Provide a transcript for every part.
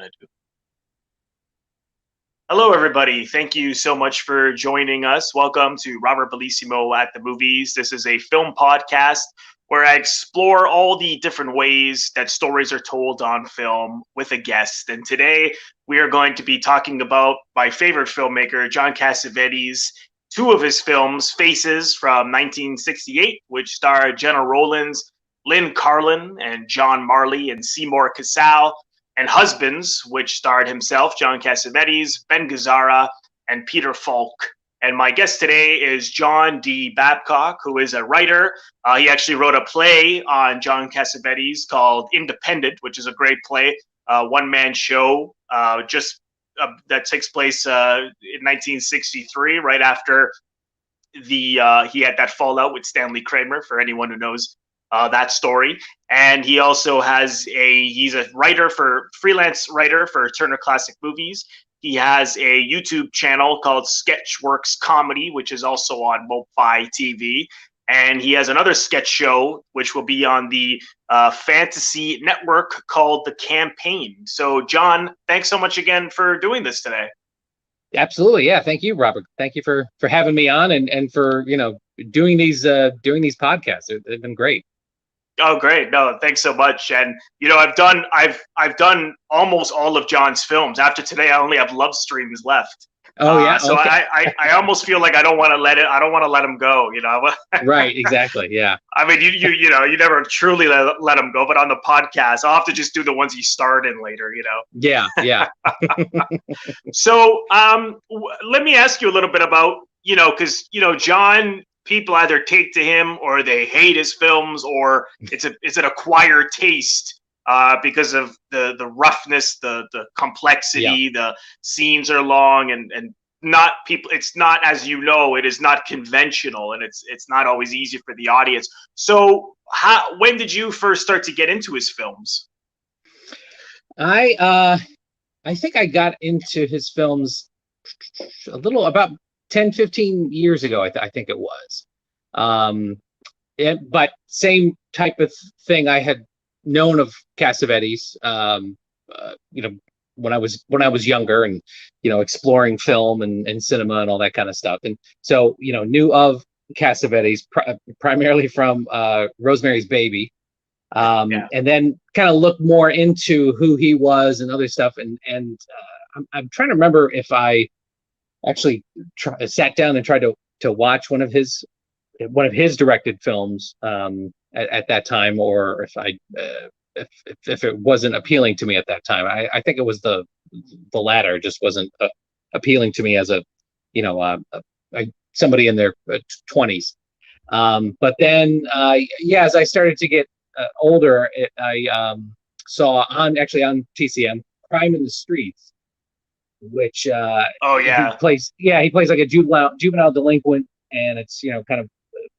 gonna do. Hello, everybody. Thank you so much for joining us. Welcome to Robert Bellissimo at the Movies. This is a film podcast where I explore all the different ways that stories are told on film with a guest. And today we are going to be talking about my favorite filmmaker, John Cassavetes. Two of his films, Faces from 1968, which starred Gena Rowlands, Lynn Carlin, and John Marley, and Seymour Cassel, and Husbands, which starred himself, John Cassavetes, Gazzarra, and Peter Falk. And my guest today is John D. Babcock, who is a writer. He actually wrote a play on John Cassavetes called Independent, which is a great play, one-man show that takes place in 1963, right after he had that fallout with Stanley Kramer, for anyone who knows that story. And he also he's a freelance writer for Turner Classic Movies. He has a YouTube channel called Sketchworks Comedy, which is also on MOBFI-TV. And he has another sketch show, which will be on the Fantasy Network called The Campaign. So, John, thanks so much again for doing this today. Absolutely. Yeah. Thank you, Robert. Thank you for having me on and for, doing these podcasts. They've been great. Oh, great. No, thanks so much. And, I've done almost all of John's films. After today, I only have Love Streams left. Oh, yeah. So okay. I almost feel like I don't want to let him go, Right. Exactly. Yeah. I mean, you never truly let him go, but on the podcast, I'll have to just do the ones he starred in later, Yeah. Yeah. So, let me ask you a little bit about, because, John, people either take to him or they hate his films, or it's an acquired taste because of the roughness, the complexity, the scenes are long and not people. It's not, as it is not conventional, and it's not always easy for the audience. So when did you first start to get into his films? I think I got into his films a little about 10, 15 years ago, I think it was. But same type of thing I had known of Cassavetes, when I was younger and, exploring film and cinema and all that kind of stuff. And so, knew of Cassavetes primarily from Rosemary's Baby. And then kind of looked more into who he was and other stuff. And I'm trying to remember if I actually sat down and tried to watch one of his directed films at that time, or if it wasn't appealing to me at that time. I think it was the latter. Just wasn't appealing to me as somebody in their 20s. But then as I started to get older, I saw on TCM Crime in the Streets, which he plays like a juvenile delinquent, and it's kind of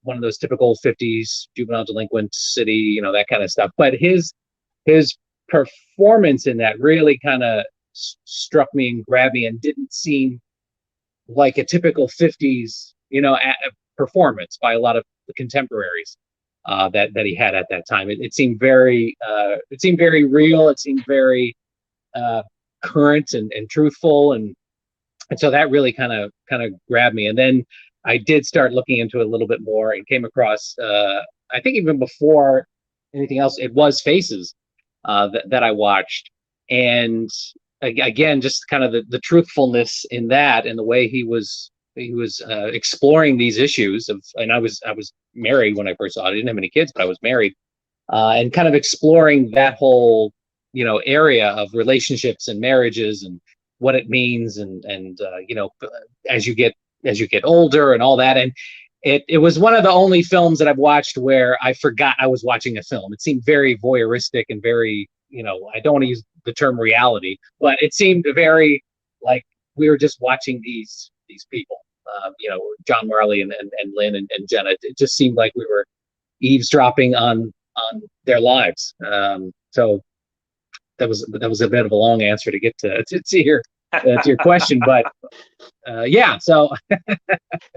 one of those typical 50s juvenile delinquent city, that kind of stuff. But his performance in that really kind of struck me and grabbed me, and didn't seem like a typical 50s performance by a lot of the contemporaries that he had at that time. It seemed very real. It seemed very current and truthful, and so that really kind of grabbed me. And then I did start looking into it a little bit more and came across I think even before anything else, it was Faces that I watched. And again, just kind of the truthfulness in that, and the way he was exploring these issues of, and I was married when I first saw it. I didn't have any kids, but I was married, and kind of exploring that whole area of relationships and marriages and what it means, and as you get older and all that. And it was one of the only films that I've watched where I forgot I was watching a film. It seemed very voyeuristic and very, I don't want to use the term reality, but it seemed very like we were just watching these people, John Marley and Lynn and Gena. It just seemed like we were eavesdropping on their lives. So that was a bit of a long answer to get to your question, but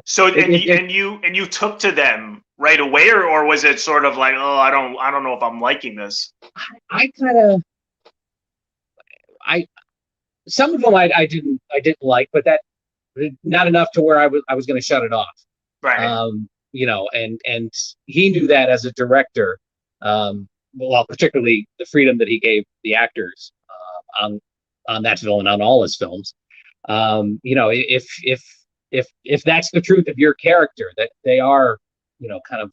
so you took to them right away, or was it sort of like, oh, I don't know if I'm liking this? I some of them I didn't like, but that not enough to where I was going to shut it off. Right. You know, and he knew that as a director. Well, particularly the freedom that he gave the actors on that film and on all his films. You know, if that's the truth of your character, that they are, you know, kind of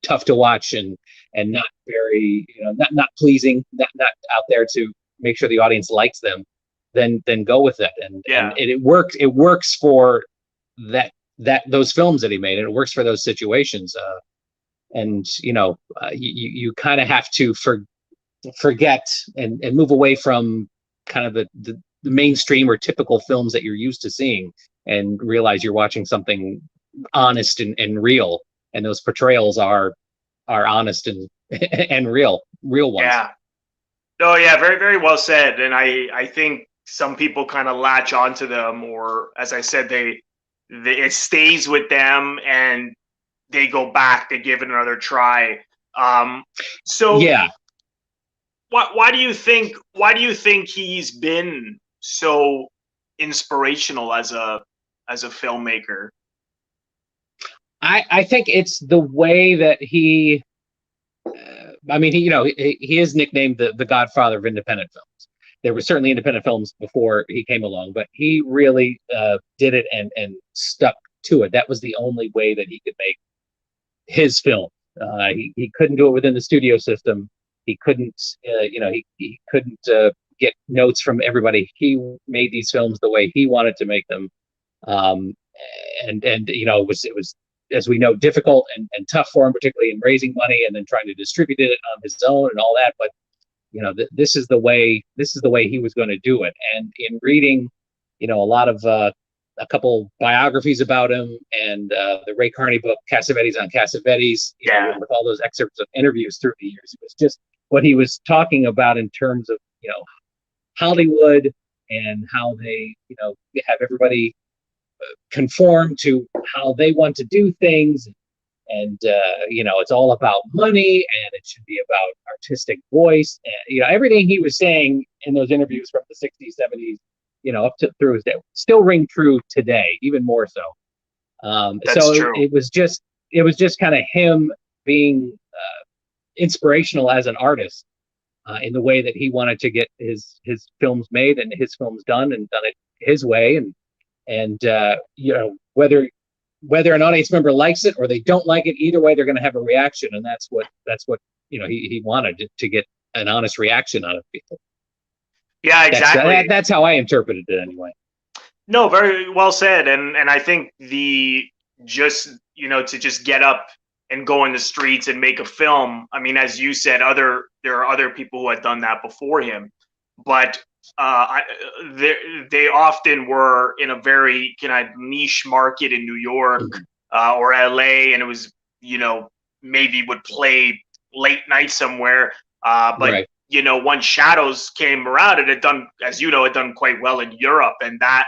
tough to watch and not very, you know, not pleasing, not out there to make sure the audience likes them, then go with it. And it works. It works for those films that he made, and it works for those situations. And you know, you kind of have to forget and move away from kind of the mainstream or typical films that you're used to seeing, and realize you're watching something honest and real, and those portrayals are honest and real ones. Yeah. No, yeah, very, very well said. And I think some people kind of latch onto them, or as I said, it stays with them and they go back, they give it another try. So yeah, why do you think he's been so inspirational as a filmmaker? I think it's the way that he. I mean, he is nicknamed the Godfather of independent films. There were certainly independent films before he came along, but he really did it and stuck to it. That was the only way that he could make his film. He couldn't do it within the studio system. He couldn't, he couldn't get notes from everybody. He made these films the way he wanted to make them, and it was, as we know, difficult and tough for him, particularly in raising money and then trying to distribute it on his own and all that. But this is the way he was going to do it. And in reading, a lot of a couple biographies about him, and the Ray Carney book, Cassavetes on Cassavetes, with all those excerpts of interviews through the years, it was just what he was talking about in terms of Hollywood and how they have everybody conform to how they want to do things, and it's all about money, and it should be about artistic voice, and everything he was saying in those interviews from the 60s, 70s, up to through his day, still ring true today, even more so. That's true. It was just kind of him being inspirational as an artist in the way that he wanted to get his films made and his films done, and done it his way. And whether an audience member likes it or they don't like it, either way, they're going to have a reaction. And that's what he wanted to get an honest reaction out of people. Yeah, exactly. That's how I interpreted it anyway. No, very well said. And I think to just get up and go in the streets and make a film. I mean, as you said, there are other people who had done that before him, but they often were in a very kind of niche market in New York or LA, and it was maybe would play late night somewhere. But right. Once Shadows came around, it had done, as it done quite well in Europe, and that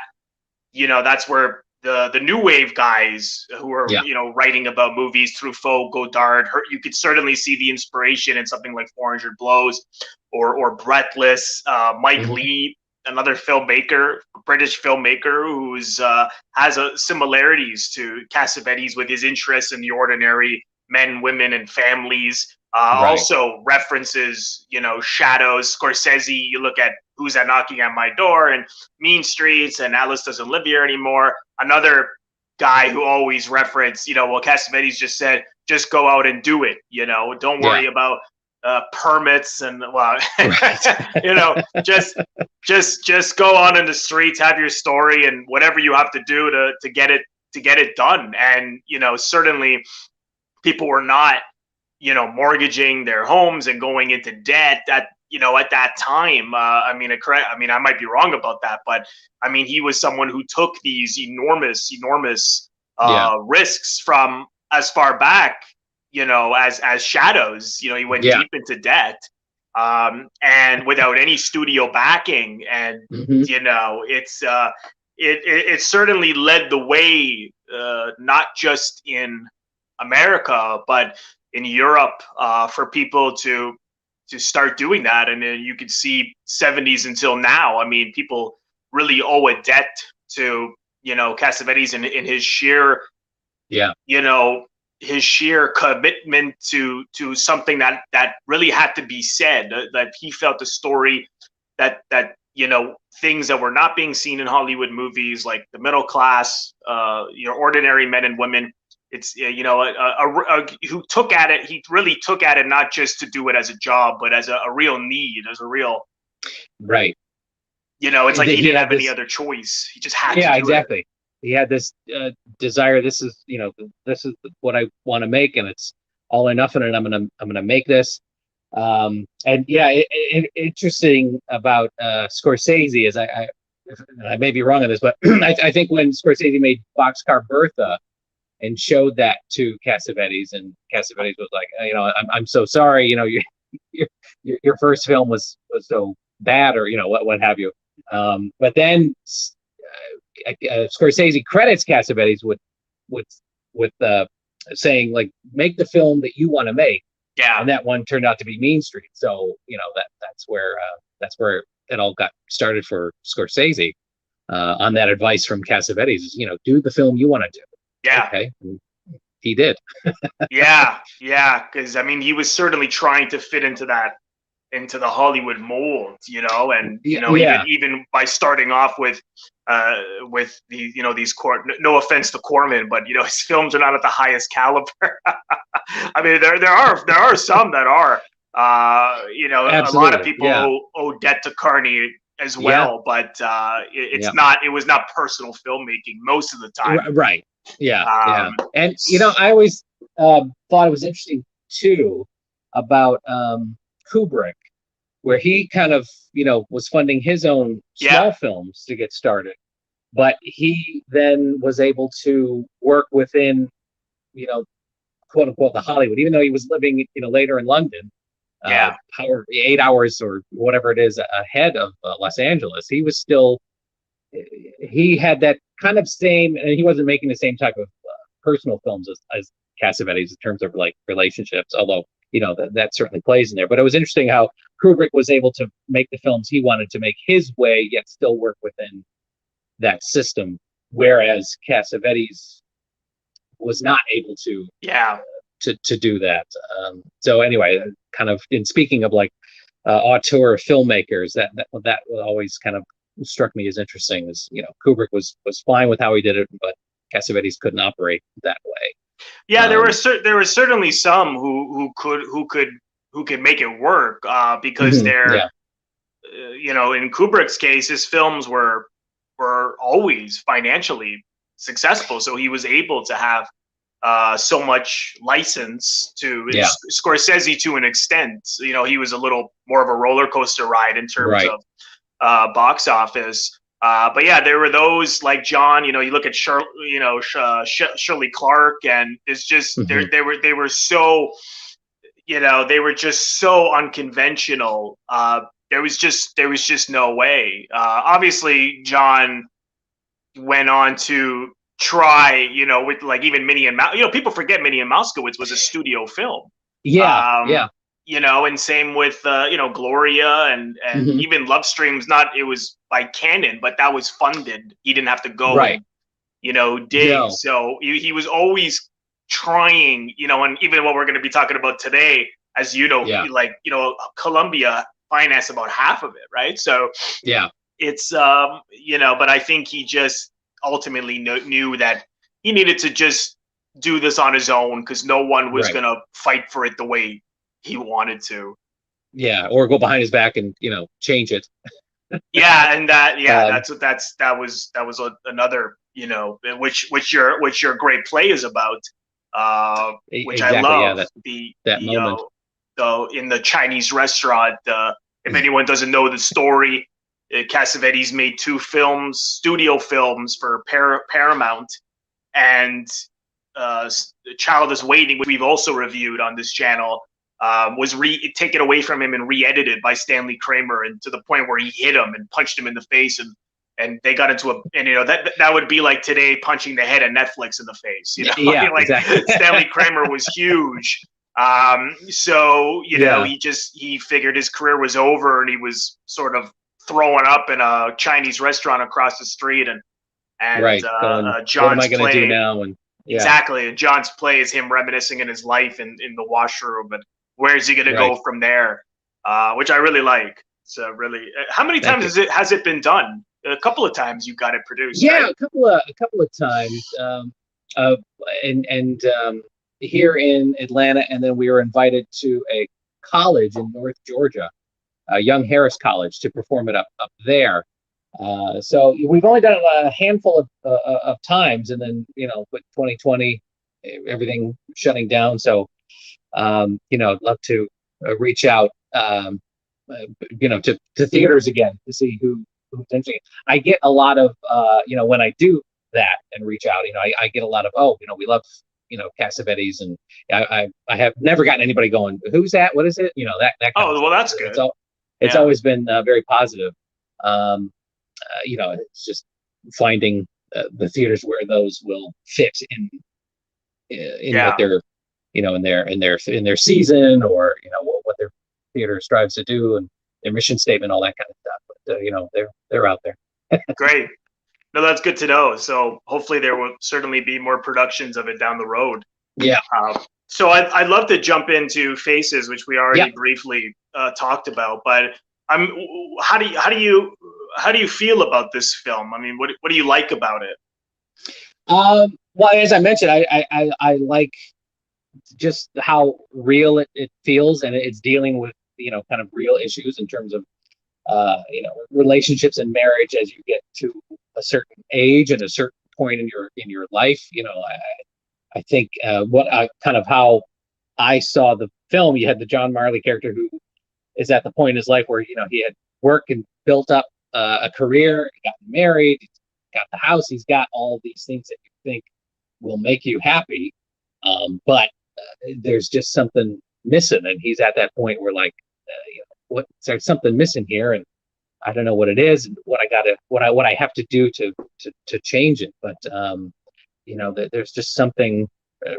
that's where the new wave guys who are writing about movies, Truffaut, Godard, you could certainly see the inspiration in something like 400 Blows or Breathless. Mike Lee, another filmmaker, British filmmaker, who's has similarities to Cassavetes with his interests in the ordinary men, women, and families. Right. Also references, Shadows, Scorsese. You look at Who's That Knocking at My Door and Mean Streets and Alice Doesn't Live Here Anymore. Another guy who always referenced, Cassavetes just said, just go out and do it. Don't worry about permits and just go on in the streets, have your story, and whatever you have to do to get it done. And certainly people were not mortgaging their homes and going into debt at that time. I might be wrong about that, but I mean, he was someone who took these enormous risks from as far back, as Shadows. He went deep into debt, and without any studio backing, and it certainly led the way, not just in America, but in Europe, for people to start doing that. And then you could see 70s until now. I mean, people really owe a debt to, you know, Cassavetes in his sheer, you know, his sheer commitment to something that really had to be said, that he felt the story that you know, things that were not being seen in Hollywood movies, like the middle class, you know, ordinary men and women. It's, you know, who took at it. He really took at it not just to do it as a job, but as a real need, as a real, right. You know, it's like he didn't have any other choice. He just had to do exactly. it. He had this desire. This is, you know, this is what I want to make, and it's all or nothing. And I'm gonna make this. And yeah, interesting about Scorsese is I may be wrong on this, but I think when Scorsese made Boxcar Bertha and showed that to Cassavetes, and Cassavetes was like, you know, I'm so sorry, you know, your first film was so bad, or, you know, what have you. But then Scorsese credits Cassavetes with saying, like, make the film that you want to make. Yeah. And that one turned out to be Mean Street. So, you know, that's where it all got started for Scorsese, on that advice from Cassavetes, is, you know, do the film you want to do. Yeah. Okay. And he did. Yeah. Because I mean, he was certainly trying to fit into the Hollywood mold, you know, and, you know, even by starting off with the, you know, these no offense to Corman, but, you know, his films are not at the highest caliber. I mean, there are some that are, you know, absolutely. A lot of people owe debt to Carney as well, but it was not personal filmmaking most of the time. Right. Yeah. And, you know, I always thought it was interesting too about Kubrick, where he kind of, you know, was funding his own small films to get started, but he then was able to work within, you know, quote unquote, the Hollywood, even though he was living, you know, later in London, 8 hours or whatever it is ahead of Los Angeles. He was still, he had that kind of same, and he wasn't making the same type of personal films as Cassavetes in terms of, like, relationships, although, you know, that certainly plays in there. But it was interesting how Kubrick was able to make the films he wanted to make his way, yet still work within that system, whereas Cassavetes was not able to do that. So anyway, kind of in speaking of, like, auteur filmmakers, that always kind of struck me as interesting. Is, you know, Kubrick was fine with how he did it, but Cassavetes couldn't operate that way. Yeah, there were certainly some who could make it work, because they're, you know, in Kubrick's case, his films were always financially successful, so he was able to have so much license to Scorsese to an extent. You know, he was a little more of a roller coaster ride in terms of box office. But yeah, there were those like John. You know, you look at Shirley Clark, and it's just they were so, you know, they were just so unconventional. There was just no way. Obviously, John went on to try, you know, with, like, even Minnie and Mouse. You know, people forget Minnie and Moskowitz was a studio film. You know, and same with you know, Gloria and even Love Stream's it was by Canon, but that was funded. He didn't have to go and, you know, dig. No. So he was always trying, you know, and even what we're going to be talking about today, as you know, like, you know, Columbia financed about half of it, right? So it's you know, but I think he just ultimately knew that he needed to just do this on his own, because no one was going to fight for it the way he wanted to. Or go behind his back and, you know, change it. And that was another, you know, which your great play is about, which I love. That moment. Though in the Chinese restaurant, if anyone doesn't know the story, Cassavetes made 2 films, studio films for Paramount, and The Child Is Waiting, which we've also reviewed on this channel, was taken away from him and re-edited by Stanley Kramer, and to the point where he hit him and punched him in the face, and they got into and you know, that would be like today punching the head of Netflix in the face, you know. Like, exactly. Stanley Kramer was huge, So, he figured his career was over, and he was sort of throwing up in a Chinese restaurant across the street, and Right. John's what am I going to do play. now? And Exactly. And John's play is him reminiscing in his life in the washroom, and where is he going to go from there? Which I really like. So really, how many times has it been done? A couple of times you got it produced. Yeah, right? a couple of times. Here in Atlanta, and then we were invited to a college in North Georgia, Young Harris College, to perform it up there. So we've only done it a handful of times, and then with 2020, everything shutting down. So I'd love to reach out, to theaters again to see who's interested. I get a lot of when I do that and reach out, I get a lot of we love Cassavetes, and I have never gotten anybody going, who's that? What is it? That kind of well, that's good. It's always been very positive. It's just finding the theaters where those will fit in what they're in their season, or what their theater strives to do, and their mission statement, all that kind of stuff. But they're out there. Great. No, that's good to know. So hopefully there will certainly be more productions of it down the road. Yeah. So I'd love to jump into Faces, which we already briefly talked about. But how do you feel about this film? I mean, what do you like about it? Well, as I mentioned, I like just how real it feels, and it's dealing with kind of real issues in terms of relationships and marriage as you get to a certain age and a certain point in your life. I think how I saw the film, you had the John Marley character who is at the point in his life where he had worked and built up a career, got married, got the house, he's got all these things that you think will make you happy, but there's just something missing, and he's at that point where there's something missing here, and I don't know what it is, and what I have to do to change it. But there's just something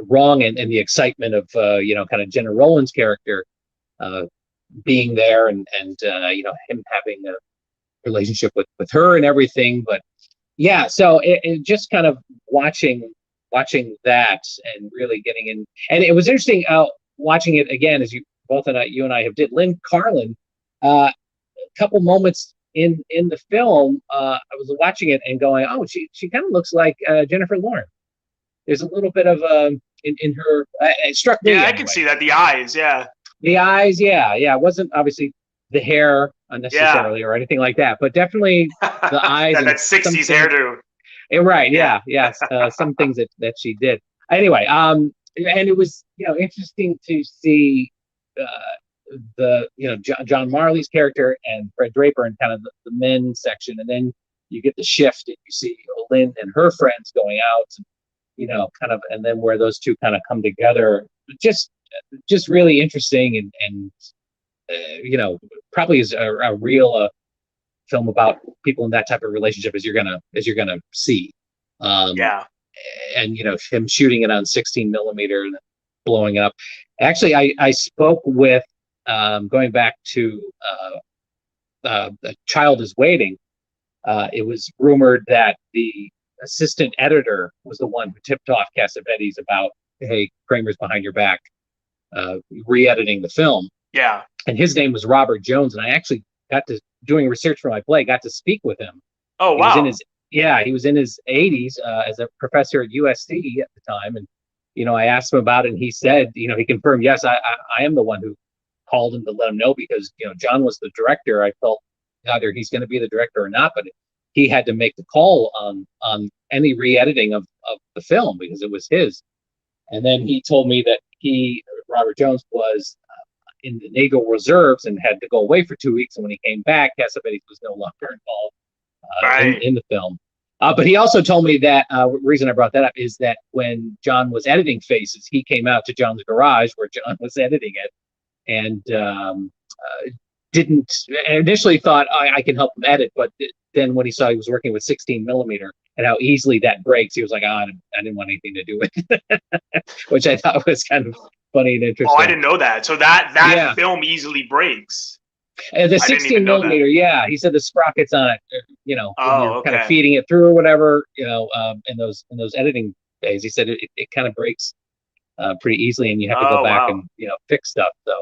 wrong, and the excitement of kind of Gena Rowlands' character being there, and him having a relationship with her and everything. But yeah, so it just kind of watching that and really getting in, and it was interesting watching it again, as you and I have did. Lynn Carlin, a couple moments in the film, I was watching it and going, oh, she kind of looks like Jennifer Lawrence. There's a little bit of in her. It struck me. Yeah, I can see that. The eyes, yeah. The eyes, yeah. It wasn't obviously the hair unnecessarily or anything like that, but definitely the eyes. That 60s hairdo. Right. Yeah. Some things that she did. Anyway, and it was interesting to see John Marley's character and Fred Draper in kind of the men's section, and then you get the shift and you see Lynn and her friends going out, and and then where those two kind of come together, just really interesting, and probably is a real film about people in that type of relationship as you're gonna see. And him shooting it on 16 millimeter and blowing up. Actually, I spoke with going back to A Child Is Waiting. It was rumored that the assistant editor was the one who tipped off Cassavetes about, hey, Kramer's behind your back, re-editing the film. Yeah. And his name was Robert Jones, and I actually got to, doing research for my play, got to speak with him. Oh, wow. He was in his 80s as a professor at USC at the time, and I asked him about it, and he said, he confirmed, yes, I am the one who called him to let him know, because John was the director. I felt either he's going to be the director or not, but he had to make the call on any re-editing of the film because it was his. And then he told me that Robert Jones, was in the Naval Reserves and had to go away for 2 weeks, and when he came back, Cassavetes was no longer involved in the film. But he also told me that reason I brought that up is that when John was editing Faces, he came out to John's garage where John was editing it, and didn't initially thought I can help him edit, but then when he saw he was working with 16 millimeter and how easily that breaks, he was like, I didn't want anything to do with it, which I thought was kind of funny and interesting. Oh, I didn't know that. So that film easily breaks. The 16 millimeter, yeah. He said the sprockets on it, when you're kind of feeding it through or whatever, in those editing days, he said it kind of breaks pretty easily, and you have to go back and fix stuff. So,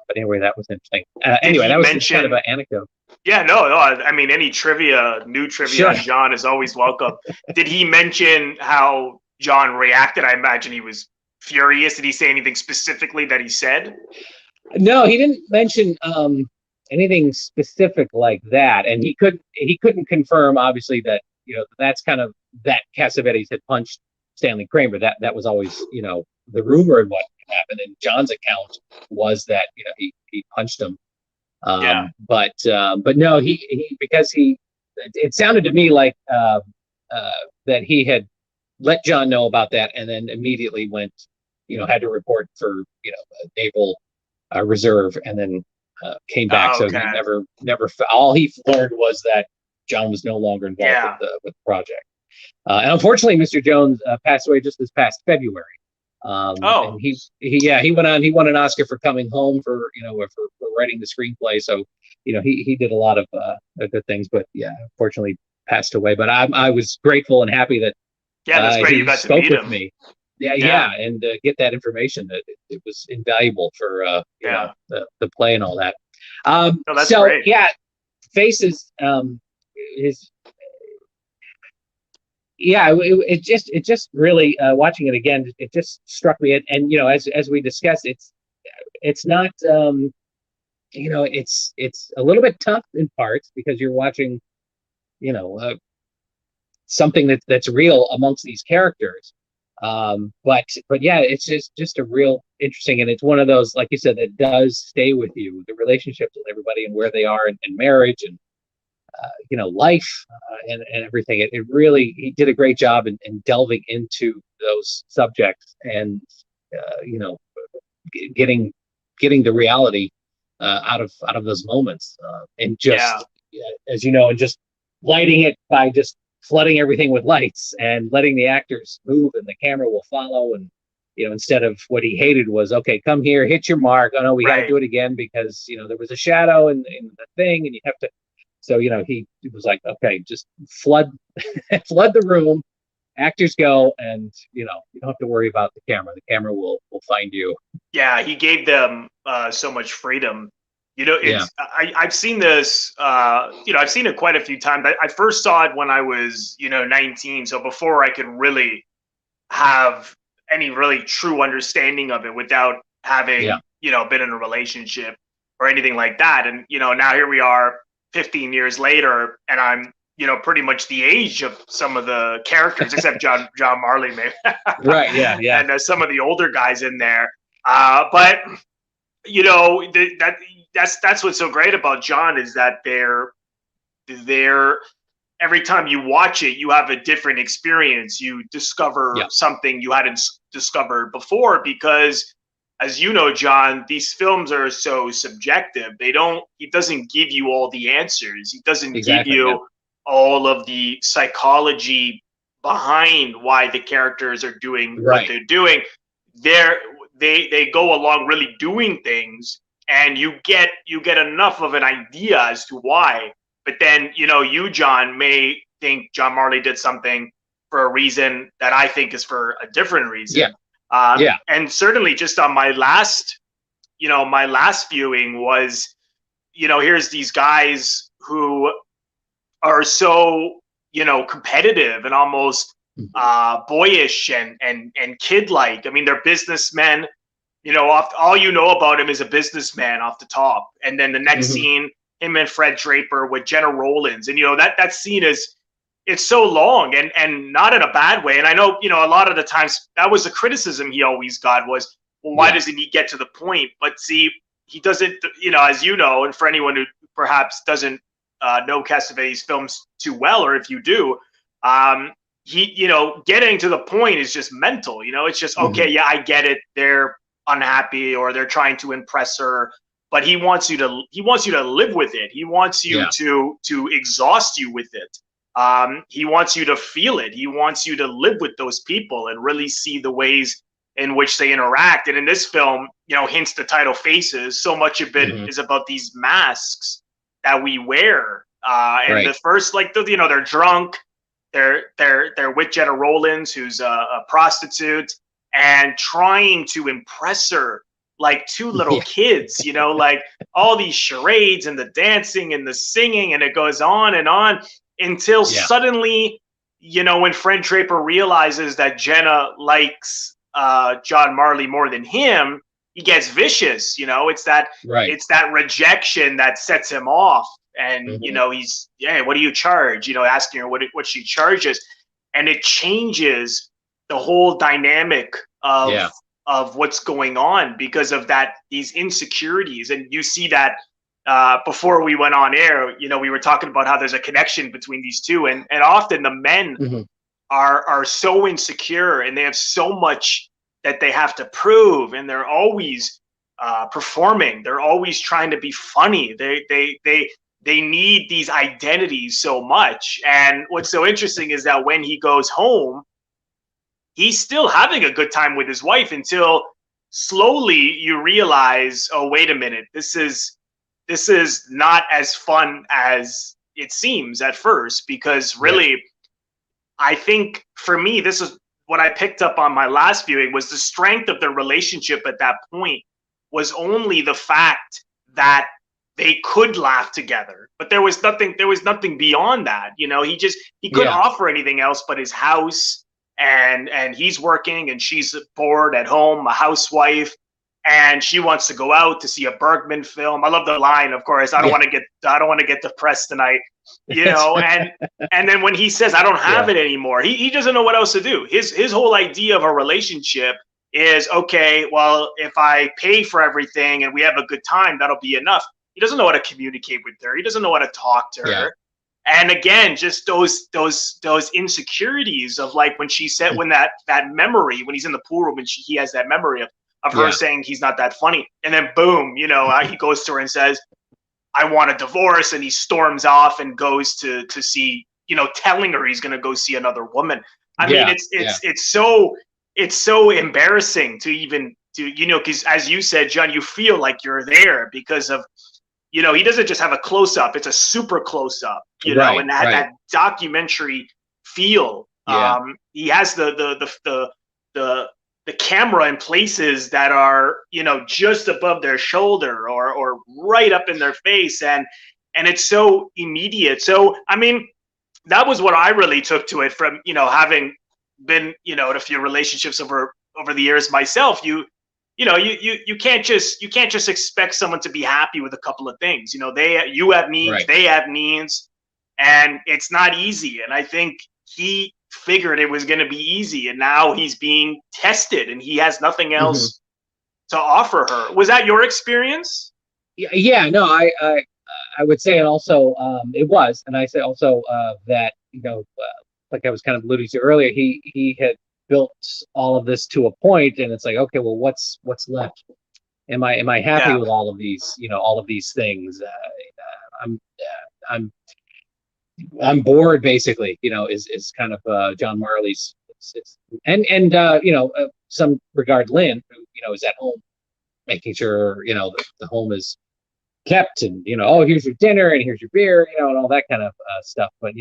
but anyway, that was interesting. Anyway, that was just kind of an anecdote. Yeah, no. I mean, any new trivia on John is always welcome. Did he mention how John reacted? I imagine he was furious. Did he say anything specifically that he said? No, he didn't mention anything specific like that, and he couldn't confirm, obviously, that that's kind of that Cassavetes had punched Stanley Kramer. That was always the rumor and what happened. And John's account was that he punched him. But no, he because it sounded to me like that he had let John know about that, and then immediately went, had to report for naval reserve, and then came back. So he never. All he learned was that John was no longer involved with the project. And unfortunately, Mr. Jones passed away just this past February. And he went on. He won an Oscar for Coming Home for writing the screenplay. So he did a lot of good things. But unfortunately passed away. But I was grateful and happy that that's great. You got to meet him. Me. And get that information. That it was invaluable for the play and all that. That's great. Faces. It just really watching it again, it just struck me, and as we discussed, it's not it's a little bit tough in parts because you're watching something that's real amongst these characters, but it's just a real interesting, and it's one of those, like you said, that does stay with you, the relationships with everybody and where they are in marriage and life and everything. It really, he did a great job in delving into those subjects and getting the reality out of those moments, and just as and just lighting it by just flooding everything with lights and letting the actors move, and the camera will follow. And instead of what he hated was, okay, come here, hit your mark. Oh no, we got to do it again because there was a shadow in the thing, and you have to. So, he was like, okay, just flood the room, actors go, and, you don't have to worry about the camera. The camera will find you. Yeah, he gave them so much freedom. I've seen this, I've seen it quite a few times. I first saw it when I was, 19. So before I could really have any really true understanding of it without having, been in a relationship or anything like that. And, now here we are, 15 years later, and I'm pretty much the age of some of the characters, except John Marley, maybe. Right. Yeah. And some of the older guys in there. But that's what's so great about John, is that they're every time you watch it, you have a different experience. You discover something you hadn't discovered before, because, as you know, John, these films are so subjective. He doesn't give you all the answers. He doesn't give you all of the psychology behind why the characters are doing what they're doing. They go along really doing things, and you get enough of an idea as to why. But then, you, John, may think John Marley did something for a reason that I think is for a different reason. And certainly just on my last viewing was, here's these guys who are so, competitive and almost boyish and kid-like. I mean, they're businessmen, all about him is a businessman off the top. And then the next scene, him and Fred Draper with Gena Rowlands. And, that scene it's so long and not in a bad way. And I know, a lot of the times that was the criticism he always got was, well, why doesn't he get to the point? But see, he doesn't, as you know, and for anyone who perhaps doesn't know Cassavetes films too well, or if you do, he, getting to the point is just mental, it's just, okay, I get it. They're unhappy or they're trying to impress her, but he wants you to live with it. He wants you to exhaust you with it. He wants you to feel it. He wants you to live with those people and really see the ways in which they interact. And in this film, hence the title Faces, so much of it is about these masks that we wear. And the first, they're drunk, they're with Gena Rowlands, who's a prostitute, and trying to impress her like two little kids, like all these charades and the dancing and the singing, and it goes on until suddenly, when Fred Draper realizes that Gena likes John Marley more than him, he gets vicious. It's that rejection that sets him off. And he's, what do you charge? Asking her what she charges, and it changes the whole dynamic of what's going on because of these insecurities. And you see that before we went on air, we were talking about how there's a connection between these two, and often the men are so insecure, and they have so much that they have to prove, and they're always performing. They're always trying to be funny. They need these identities so much. And what's so interesting is that when he goes home, he's still having a good time with his wife until slowly you realize, oh, wait a minute, this is not as fun as it seems at first. Because really, I think for me, this is what I picked up on my last viewing, was the strength of their relationship at that point was only the fact that they could laugh together, but there was nothing beyond that. He couldn't offer anything else but his house, and he's working, and she's bored at home, a housewife, and she wants to go out to see a Bergman film. I love the line, of course, I don't want to get depressed tonight, and then when he says, I don't have it anymore, he doesn't know what else to do. His whole idea of a relationship is, okay, well, if I pay for everything and we have a good time, that'll be enough. He doesn't know how to communicate with her. He doesn't know how to talk to her. And again, just those insecurities of, like, when she said, when that memory, when he's in the pool room and he has that memory of her saying he's not that funny. And then boom, he goes to her and says, I want a divorce. And he storms off and goes to see, telling her he's going to go see another woman. I mean, it's so embarrassing to even because as you said, John, you feel like you're there because of, he doesn't just have a close up; it's a super close up, and that documentary feel. He has the camera in places that are, just above their shoulder or right up in their face, and it's so immediate. So, I mean, that was what I really took to it from, having been, in a few relationships over the years myself. You can't just expect someone to be happy with a couple of things. You have needs, they have needs, and it's not easy. And I think he figured it was going to be easy, and now he's being tested, and he has nothing else to offer her. Was that your experience? Yeah, no, I would say, and also it was, and I say also that like I was kind of alluding to earlier, he had built all of this to a point, and it's like, okay, well, what's left? Am I happy with all of these, all of these things? I'm bored, basically, is kind of John Marley's, and some regard Lynn, who is at home making sure the home is kept, and oh, here's your dinner and here's your beer, and all that kind of stuff. But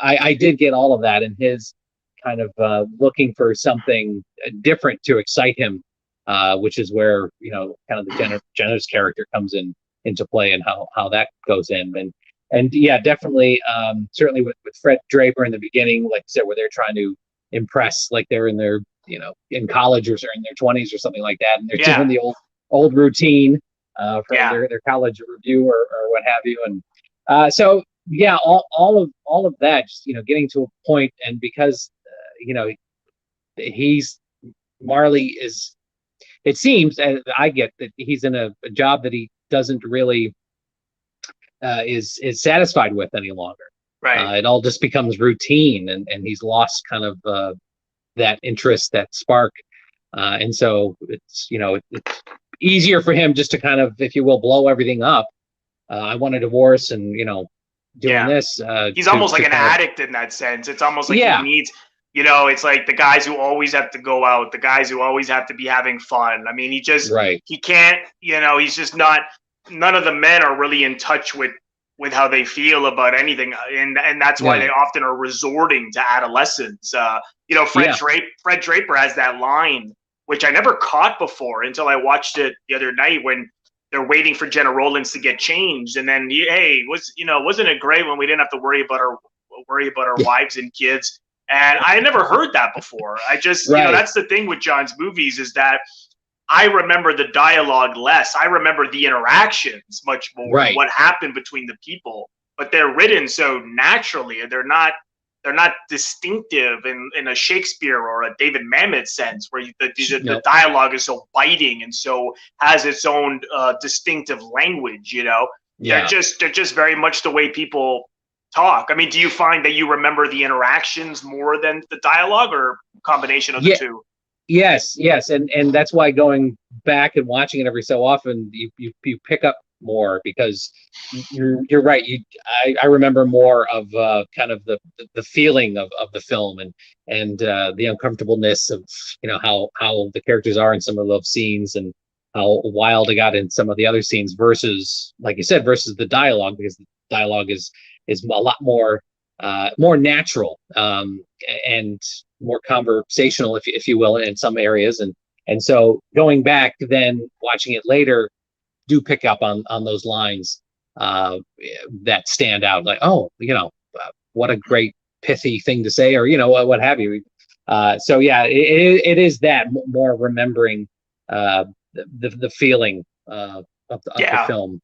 I did get all of that in his kind of looking for something different to excite him, which is where kind of the Gena's character comes into play, and how that goes in, and yeah, definitely, certainly with Fred Draper in the beginning, like I said, where they're trying to impress, like they're in their in college or in their 20s or something like that, and they're doing the old routine from their college review or what have you, and so yeah, all of that, just getting to a point, and because Marley is, it seems, and I get that he's in a job that he doesn't really is satisfied with any longer. Right. It all just becomes routine, and he's lost kind of that interest, that spark, and so it's it's easier for him just to kind of, if you will, blow everything up. I want a divorce, and doing this. He's almost like an addict in that sense. It's almost like he needs You know, it's like the guys who always have to go out, the guys who always have to be having fun. I mean, Right. he can't, you know, he's just not. None of the men are really in touch with how they feel about anything, and that's why Yeah. they often are resorting to adolescence. You know, Yeah. Fred Draper has that line, which I never caught before until I watched it the other night when they're waiting for Gena Rowlands to get changed, and then hey, wasn't it great when we didn't have to worry about our wives and kids? And I never heard that before. I just, you know, Right. that's the thing with John's movies is that I remember the dialogue less. I remember the interactions much more and Right. what happened between the people. But they're written so naturally, and they're not distinctive in a Shakespeare or a David Mamet sense, where the dialogue is so biting and so has its own distinctive language. You know, Yeah. they're just very much the way people talk. I mean, do you find that you remember the interactions more than the dialogue, or combination of the two? Yes, yes, and that's why going back and watching it every so often, you pick up more, because you're right. I remember more of kind of the feeling of the film, and the uncomfortableness of, you know, how the characters are in some of those scenes, and how wild it got in some of the other scenes, versus, like you said, versus the dialogue, because the dialogue is a lot more natural, and more conversational, if you will, in some areas. And so going back then watching it later, do pick up on those lines that stand out, like, oh, you know, what a great pithy thing to say, or, you know, what have you. So yeah, it is that more remembering the feeling of the film,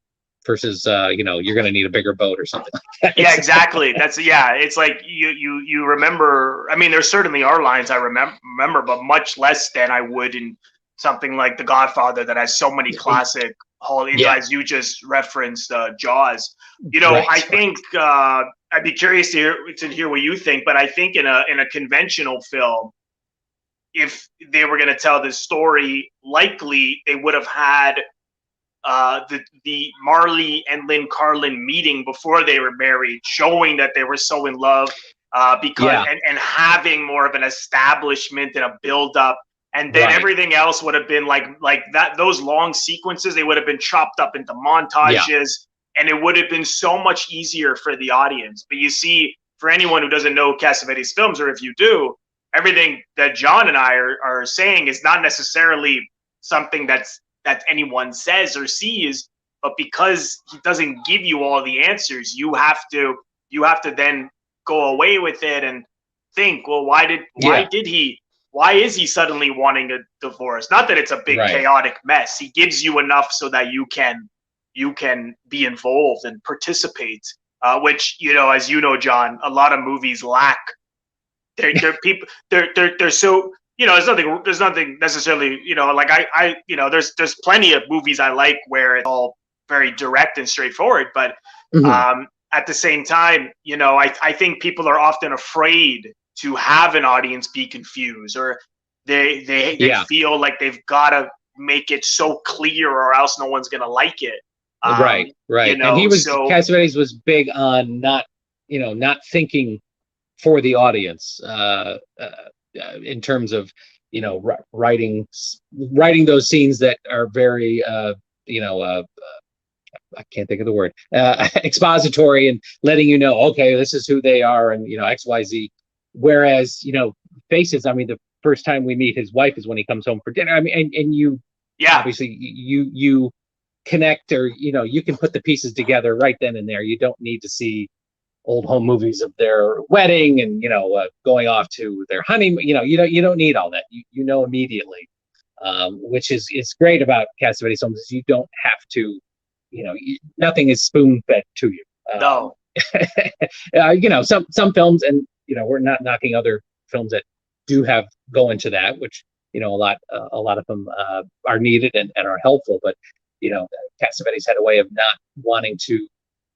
versus you know, you're going to need a bigger boat or something like that. Yeah, exactly. It's like you remember. I mean, there certainly are lines I remember, but much less than I would in something like The Godfather, that has so many classic Hollywood, as you just referenced, Jaws. You know, I think I'd be curious to hear what you think, but I think in a conventional film, if they were going to tell this story, likely they would have had the Marley and Lynn Carlin meeting before they were married, showing that they were so in love, because and having more of an establishment and a build up, and then everything else would have been like that. Those long sequences, they would have been chopped up into montages, and it would have been so much easier for the audience. But you see, for anyone who doesn't know Cassavetes films, or if you do, everything that John and I are saying is not necessarily something that anyone says or sees, but because he doesn't give you all the answers, you have to then go away with it and think, well, why is he suddenly wanting a divorce? Not that it's a big chaotic mess. He gives you enough so that you can be involved and participate, which, you know, as you know, John, a lot of movies lack. They're so, you know, there's nothing necessarily, you know, like I you know, there's plenty of movies I like where it's all very direct and straightforward, but at the same time, you know, I think people are often afraid to have an audience be confused, or they feel like they've got to make it so clear, or else no one's gonna like it. Right. You know, and Cassavetes was big on not thinking for the audience, in terms of, you know, writing those scenes that are very you know, I can't think of the word, expository, and letting you know, okay, this is who they are, and, you know, XYZ. Whereas, you know, Faces, I mean, the first time we meet his wife is when he comes home for dinner. I mean, and you obviously you connect, or, you know, you can put the pieces together right then and there. You don't need to see old home movies of their wedding and, you know, going off to their honeymoon. You know, you don't need all that. You know immediately, which is great about Cassavetes films, is you don't have to, you know, nothing is spoon fed to you. No. You know, some films, and, you know, we're not knocking other films that do go into that, which, you know, a lot of them are needed and are helpful, but, you know, Cassavetes had a way of not wanting to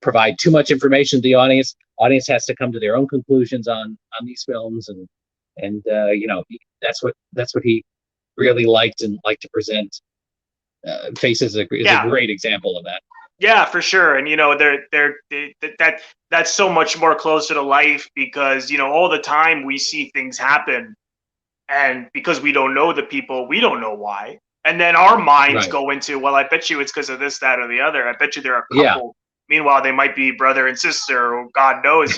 provide too much information to the audience. Audience has to come to their own conclusions on these films, and you know, that's what he really liked to present. Faces is a great example of that. Yeah, for sure. And that's so much more closer to life because all the time we see things happen, and because we don't know the people, we don't know why. And then our minds Right. go into, well, I bet you it's because of this, that, or the other. I bet you they're a Yeah. couple. Meanwhile, they might be brother and sister, or God knows.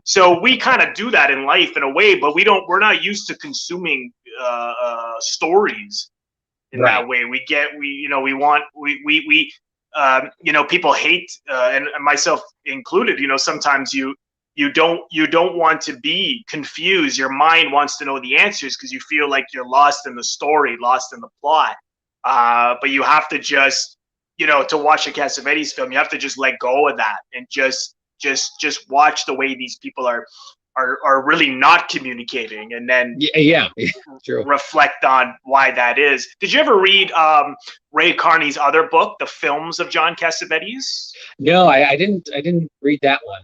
So we kind of do that in life in a way, but we're not used to consuming stories in that Right. way. We want, people hate, and myself included, sometimes you don't want to be confused. Your mind wants to know the answers because you feel like you're lost in the story, lost in the plot. But you have to just, to watch a Cassavetes film, you have to just let go of that and just watch the way these people are really not communicating, and then Yeah. True. reflect on why that is. Did you ever read Ray Carney's other book, The Films of John Cassavetes? No, I didn't. I didn't read that one.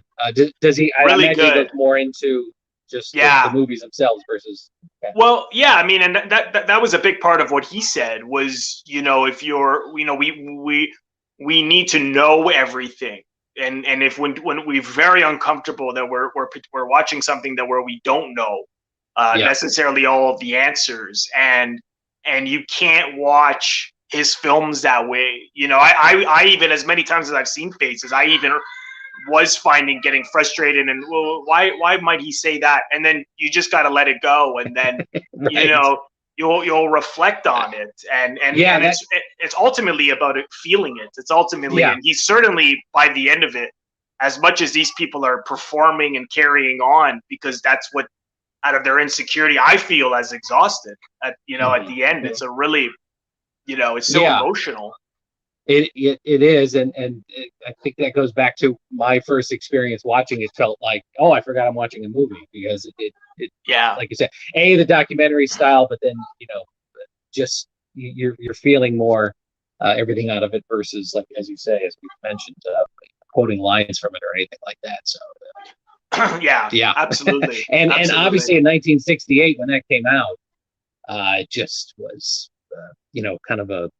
Does he? I Really imagine he good. goes more into just the Yeah. movies themselves versus. Okay. Well, yeah, I mean, and that was a big part of what he said was, if you're, we need to know everything. And if when we're very uncomfortable that we're watching something where we don't know Yeah. necessarily all of the answers, and you can't watch his films that way. I even, as many times as I've seen Faces, I even was finding getting frustrated and, well, why might he say that? And then you just got to let it go, and then Right. you'll reflect on it, and Yeah, and it's ultimately about it, feeling it. It's ultimately, Yeah. and he's certainly, by the end of it, as much as these people are performing and carrying on because that's what, out of their insecurity, I feel as exhausted at the end. It's a really, it's so Yeah. emotional. It is, and I think that goes back to my first experience watching it. Felt like, oh, I forgot I'm watching a movie because Yeah. like you said, the documentary style, but then just you're feeling more everything out of it versus, like, as you say, as we mentioned, quoting lines from it or anything like that. So Yeah, absolutely. and Absolutely. obviously in 1968 when that came out, it just was kind of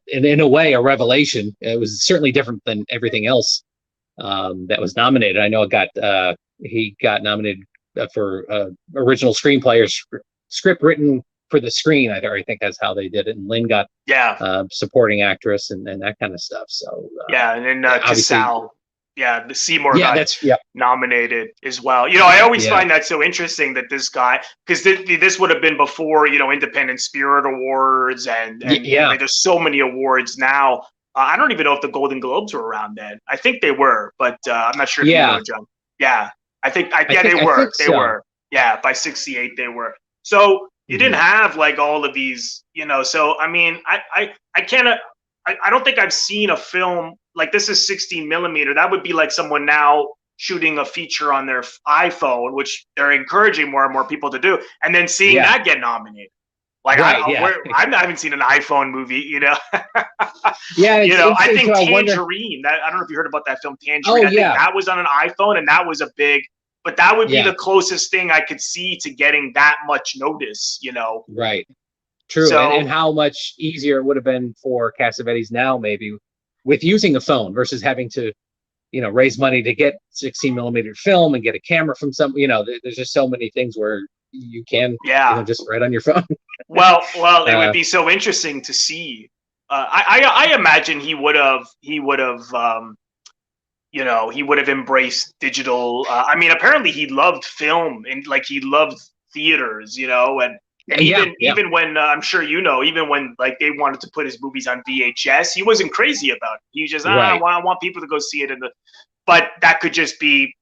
in a way a revelation. It was certainly different than everything else that was nominated. I know he got nominated for original screenplay or script written for the screen. I think that's how they did it. And Lynn got supporting actress and that kind of stuff. So and then Cassel, the Seymour got nominated as well. I always find that so interesting that this guy, because this would have been before Independent Spirit Awards and there's so many awards now. I don't even know if the Golden Globes were around then. I think they were, but I'm not sure if you know, John. Yeah, I think they were. They were. Yeah, by 68 they were. So you didn't have like all of these, So I mean, I can't. I don't think I've seen a film like this is 16 millimeter. That would be like someone now shooting a feature on their iPhone, which they're encouraging more and more people to do, and then seeing that get nominated. Like I haven't seen an iPhone movie, I think Tangerine. I don't know if you heard about that film Tangerine. I think that was on an iPhone, and that was a big. But that would be the closest thing I could see to getting that much notice, Right. True. So, and how much easier it would have been for Cassavetes now, maybe, with using a phone versus having to, raise money to get 16 millimeter film and get a camera from some, there's just so many things where you can, just right on your phone. Well, it would be so interesting to see. I imagine he would have embraced digital. I mean, apparently he loved film and like he loved theaters, and even when I'm sure even when like they wanted to put his movies on VHS, he wasn't crazy about it. He was just I want people to go see it but that could just be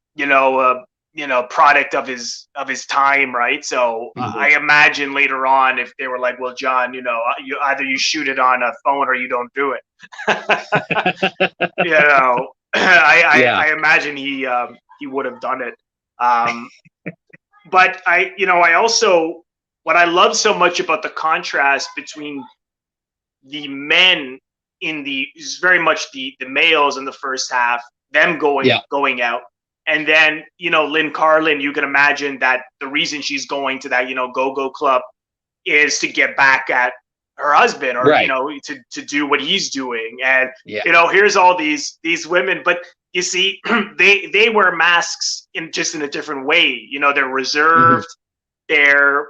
product of his time, right? So I imagine later on if they were like, well, John, either you shoot it on a phone or you don't do it. I imagine he would have done it. But I also, what I love so much about the contrast between the men is very much the males in the first half, them going out. And then, Lynn Carlin, you can imagine that the reason she's going to that, go-go club is to get back at her husband, or Right. to do what he's doing. And Yeah. here's all these women, but you see, they wear masks in a different way. They're reserved. They're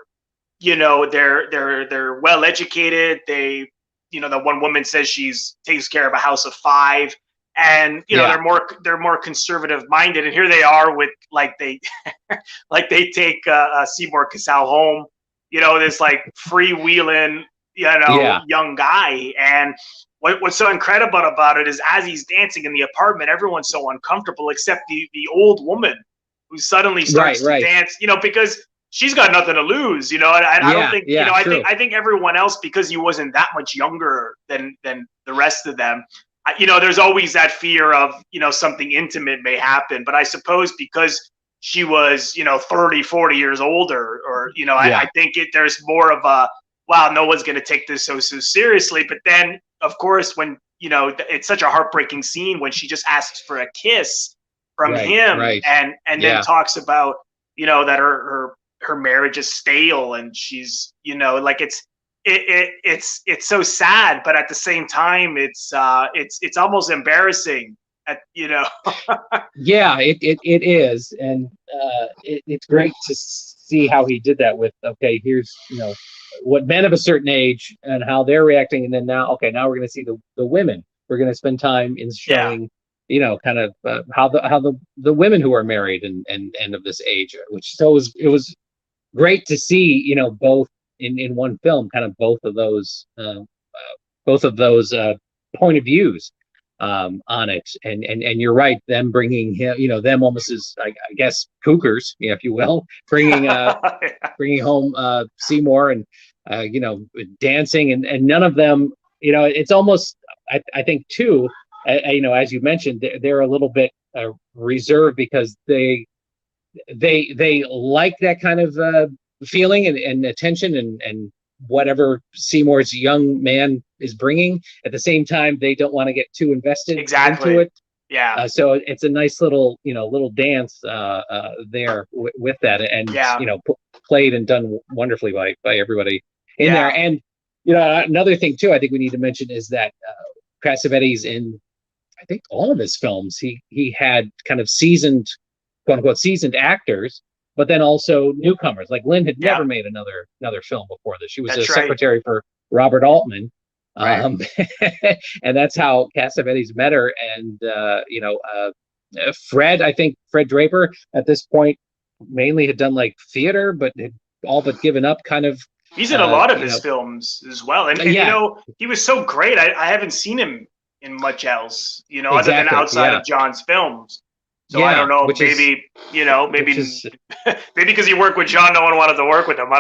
they're well educated. They the one woman says she's takes care of a house of 5, and they're more conservative minded. And here they are with they take Seymour Cassel home. This freewheeling young guy. And what's so incredible about it is, as he's dancing in the apartment, everyone's so uncomfortable except the old woman, who suddenly starts to dance, because she's got nothing to lose, and I don't think, I think everyone else, because he wasn't that much younger than the rest of them, there's always that fear of, something intimate may happen. But I suppose because she was, 30, 40 years older, or, I think there's more of a, wow, no one's going to take this so seriously. But then, of course, when, it's such a heartbreaking scene when she just asks for a kiss from him, and then talks about, that her marriage is stale, and she's, it's so sad, but at the same time, it's almost embarrassing. Yeah, it is, and it's great to see how he did that with, okay, here's what men of a certain age and how they're reacting, and then now we're going to see the women. We're going to spend time in showing kind of how the women who are married and of this age, which it was great to see both in one film, kind of both of those point of views on it. And you're right, them bringing him, them almost as I guess cougars, if you will, bringing home Seymour, and dancing, and none of them, it's almost, I think too, as you mentioned, they're a little bit reserved, because they like that kind of feeling and attention and whatever Seymour's young man is bringing. At the same time, they don't want to get too invested into it. Yeah. So it's a nice little dance there with that, and played and done wonderfully by everybody in there. And another thing too, I think we need to mention is that Cassavetes, in I think all of his films, he had kind of seasoned, quote unquote, seasoned actors, but then also newcomers. Like Lynn had never made another film before this. She was a secretary for Robert Altman. And that's how Cassavetes met her. And Fred Draper at this point mainly had done like theater, but had all but given up kind of. He's in a lot of his films as well. And he was so great. I haven't seen him in much else, other than outside of John's films. So I don't know, maybe because he worked with John, no one wanted to work with him. I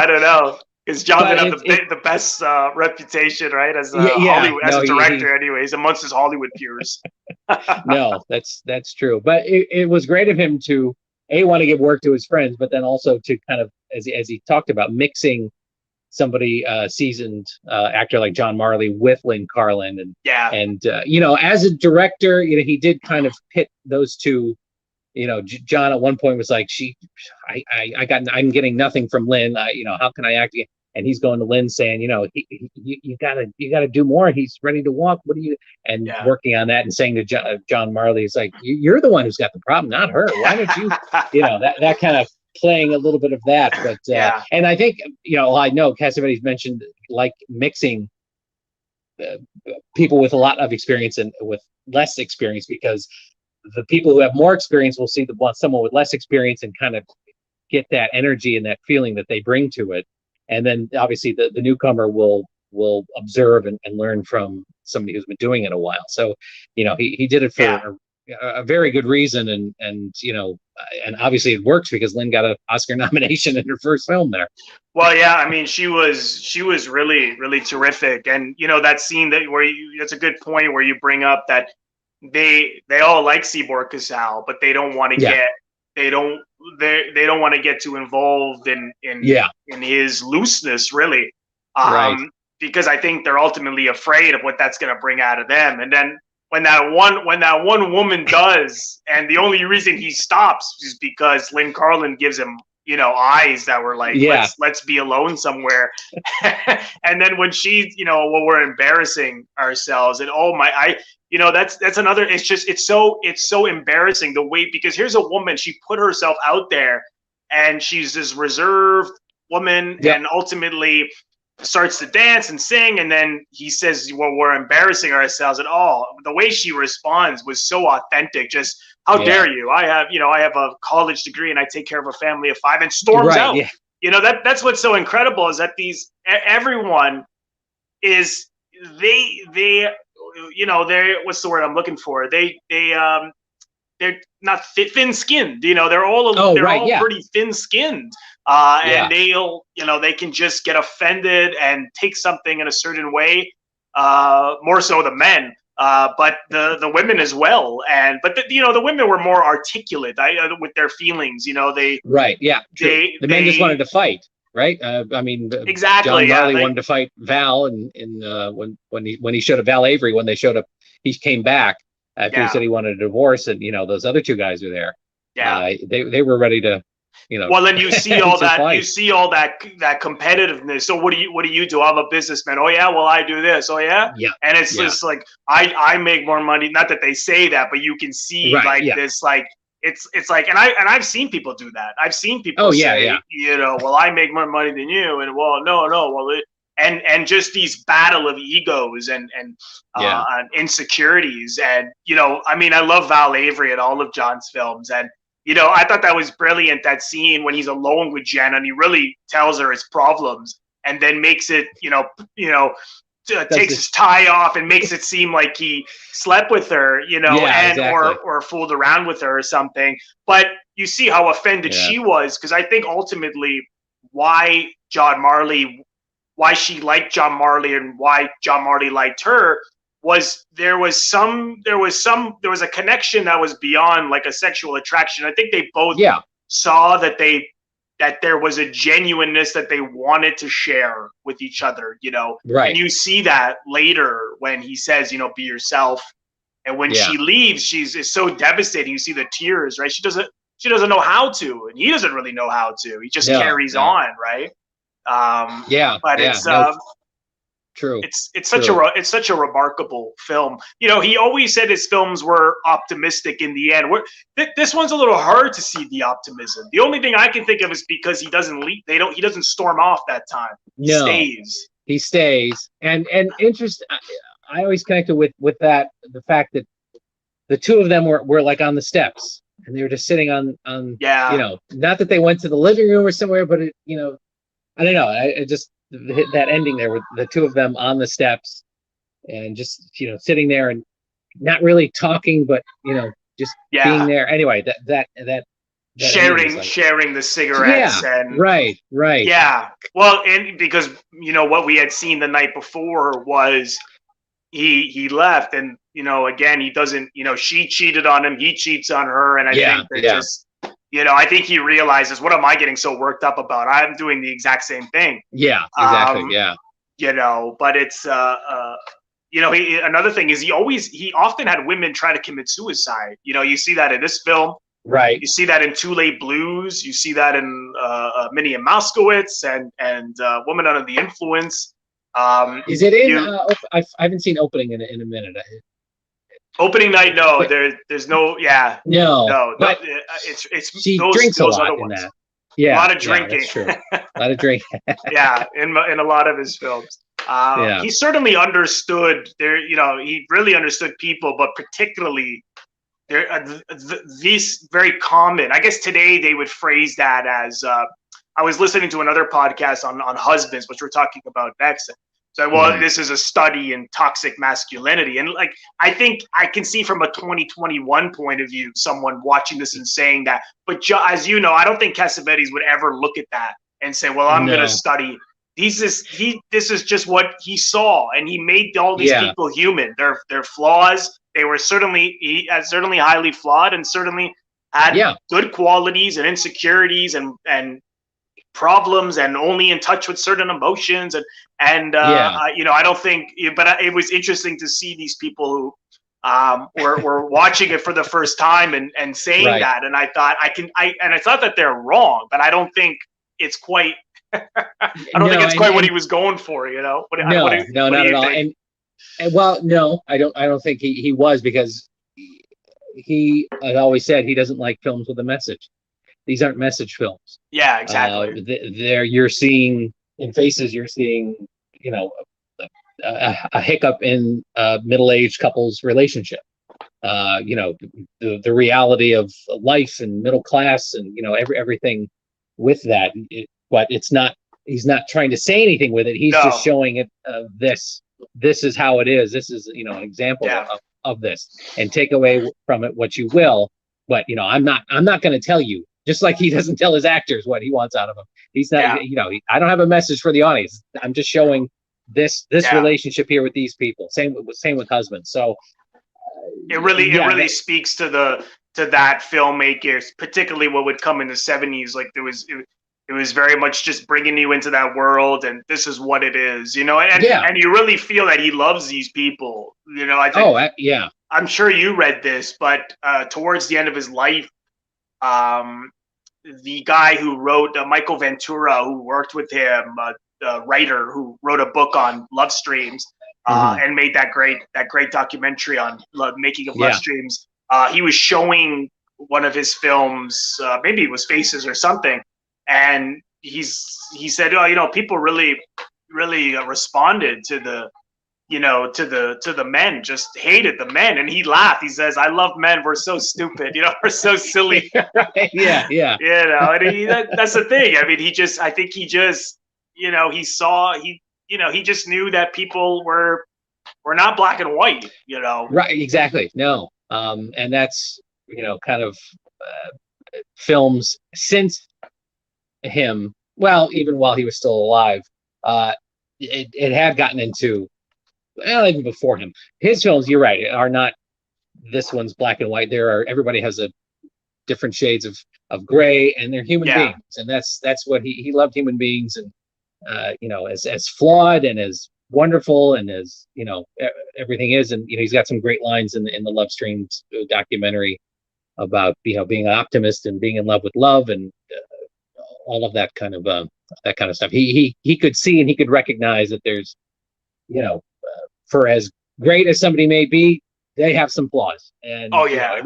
don't know. Because John didn't have the best reputation, right? As Hollywood, as a director, anyways, amongst his Hollywood peers. No, that's true. But it was great of him to want to give work to his friends, but then also to kind of, as he talked about, mixing somebody seasoned actor like John Marley with Lynn Carlin, and as a director, he did kind of pit those two. John at one point was like, I'm getting nothing from Lynn. How can I act? And he's going to Lynn saying, you gotta do more. He's ready to walk. What do you? And working on that and saying to John Marley, he's like, you're the one who's got the problem, not her. Why don't you? That kind of playing a little bit of that. But and I think I know Cassavetes mentioned like mixing people with a lot of experience and with less experience, because the people who have more experience will see someone with less experience and kind of get that energy and that feeling that they bring to it. And then obviously the newcomer will observe and learn from somebody who's been doing it a while. So, he did it for a very good reason. And obviously it works because Lynn got an Oscar nomination in her first film there. Well, yeah, I mean, she was really, really terrific. And, that scene that's a good point where you bring up that they all like Seymour Cassel, but they don't want to they don't want to get too involved in his looseness, really. Because I think they're ultimately afraid of what that's going to bring out of them. And then when that one woman does, and the only reason he stops is because Lynn Carlin gives him eyes that were like, Yeah. let's be alone somewhere. And then when she, when we're embarrassing ourselves, and that's another. It's so embarrassing the way, because here's a woman, she put herself out there, and she's this reserved woman, Yep. and ultimately starts to dance and sing, and then he says, well, we're embarrassing ourselves, and the way she responds was so authentic. Just, how dare you? I have a college degree and I take care of a family of 5, and storms out. Yeah. That's what's so incredible, is that everyone is, they're, what's the word I'm looking for? They're not thin-skinned. They're all pretty thin-skinned, and they can just get offended and take something in a certain way, more so the men, but the women as well. But the women were more articulate with their feelings. The men just wanted to fight, right? Exactly. John Marley wanted to fight Val, and when he showed up, Val Avery, when they showed up, he came back after he said he wanted a divorce, and those other two guys were there. They were ready to, well, then you see all that, you see all that competitiveness. So what do you do? I'm a businessman. Oh yeah, well, I do this. Oh yeah, and it's just like, I make more money. Not that they say that, but you can see this, like, it's like, and I've seen people do that. I've seen people say, well, I make more money than you, and well, no, well, and just these battle of egos and insecurities. And I love Val Avery in all of John's films, and I thought that was brilliant, that scene when he's alone with Gena and he really tells her his problems, and then makes it takes his tie off and makes it seem like he slept with her, or fooled around with her or something. But you see how offended she was, because I think ultimately why she liked John Marley and why John Marley liked her was there was a connection that was beyond like a sexual attraction. I think they both saw that there was a genuineness that they wanted to share with each other, Right. And you see that later when he says, be yourself. And when she leaves, it's so devastating. You see the tears, right? She doesn't know how to, and he doesn't really know how to. He just carries on, right? But it's true. It's such a remarkable film. He always said his films were optimistic in the end. This one's a little hard to see the optimism. The only thing I can think of is because he doesn't leave. He doesn't storm off that time. He stays. And interest. I always connected with that, the fact that the two of them were like on the steps, and they were just sitting on not that they went to the living room or somewhere, but I don't know. I just hit that ending there with the two of them on the steps, and just sitting there and not really talking, but just being there. Anyway, that sharing the cigarettes and right. Yeah. Well, and because what we had seen the night before was he left, and again, he doesn't. She cheated on him. He cheats on her, and I think that just. I think he realizes, what am I getting so worked up about? I'm doing the exact same thing. Yeah, exactly. But it's, another thing is he often had women try to commit suicide. You see that in this film. Right. You see that in Too Late Blues. You see that in Minnie and Moskowitz and Woman Under the Influence. Is it in? I haven't seen Opening in a minute. Opening night, no. There's no, no. But it's she drinks a lot in that. Yeah, a lot of drinking. That's true. A lot of drinking. in a lot of his films. He certainly understood he really understood people, but particularly these very common. I guess today they would phrase that as. I was listening to another podcast on husbands, which we're talking about next. So, this is a study in toxic masculinity. And like, I think I can see from a 2021 point of view, someone watching this and saying that. But as you know, I don't think Cassavetes would ever look at that and say, well, I'm going to study. This is just what he saw. And he made all these people human. Their flaws, they were certainly highly flawed, and certainly had good qualities and insecurities and problems, and only in touch with certain emotions, and I don't think, but it was interesting to see these people who were watching it for the first time and saying that. And I thought it's not that they're wrong, but I don't think it's quite. I don't think it's quite what he was going for. You know? Not at all. And well, no, I don't think he was, because he had always said he doesn't like films with a message. These aren't message films. Yeah, exactly. You're seeing in Faces, you're seeing, you know, a hiccup in a middle-aged couple's relationship. You know, the reality of life and middle class, and, you know, everything with that. But it's not. He's not trying to say anything with it. He's just showing it. This is how it is. This is, you know, an example of this, and take away from it what you will. But, you know, I'm not going to tell you. Just like he doesn't tell his actors what he wants out of them. He's not, you know, I don't have a message for the audience. I'm just showing this relationship here with these people. Same with husbands. So it really speaks to that filmmakers, particularly what would come in the 70s. Like it was very much just bringing you into that world, and this is what it is, you know. And you really feel that he loves these people, you know. I think. I'm sure you read this, but towards the end of his life, the guy who wrote Michael Ventura, who worked with him, a writer who wrote a book on love streams, and made that great documentary on making of love streams. He was showing one of his films, maybe it was Faces or something, and he said, oh, you know, people really responded to the, you know, to the men, just hated the men. And he laughed. He says, I love men. We're so stupid. You know, we're so silly. Yeah. You know, and that's the thing. I mean, I think he just, you know, he just knew that people were not black and white, you know. Right. Exactly. No. And that's, you know, kind of films since him, well, even while he was still alive, it had gotten into, well, even before him, his films, you're right, are not, this one's black and white. Everybody has a different shades of gray, and they're human beings. And that's what he loved, human beings, and you know, as flawed and as wonderful and as, you know, everything is. And, you know, he's got some great lines in the Love Streams documentary about, you know, being an optimist and being in love with love, and all of that kind of stuff. He could see and he could recognize that there's, you know, for as great as somebody may be, they have some flaws. And you know,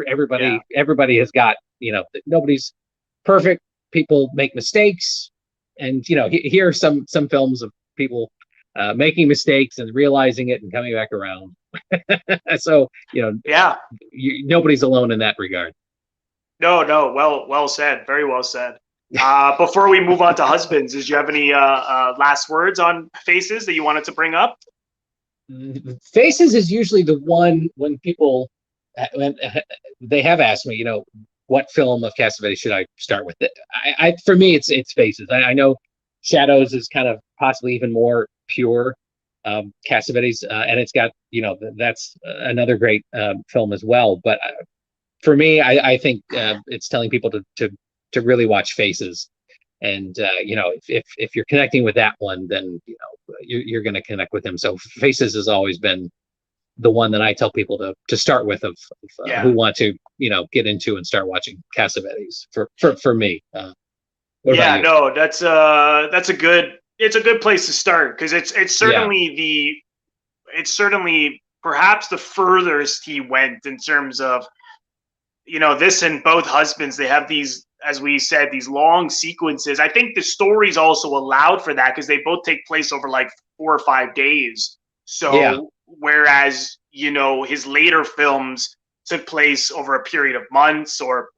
everybody has got, you know, nobody's perfect. People make mistakes, and, you know, here are some films of people making mistakes and realizing it and coming back around. So, you know, nobody's alone in that regard. No, well said, very well said. Before we move on to husbands, did you have any last words on Faces that you wanted to bring up? Faces is usually the one when people, when they have asked me, you know, what film of Cassavetes should I start with? For me, it's Faces. I know Shadows is kind of possibly even more pure Cassavetes, and it's got, you know, that's another great film as well. But for me, I think it's telling people to really watch Faces. And you know, if you're connecting with that one, then, you know, you're going to connect with him. So Faces has always been the one that I tell people to start with, of who want to, you know, get into and start watching Cassavetes. For me, no, that's a good place to start, because it's certainly it's certainly perhaps the furthest he went in terms of, you know, this and Both Husbands. They have these, as we said, these long sequences. I think the stories also allowed for that, because they both take place over like 4 or 5 days. So whereas, you know, his later films took place over a period of months or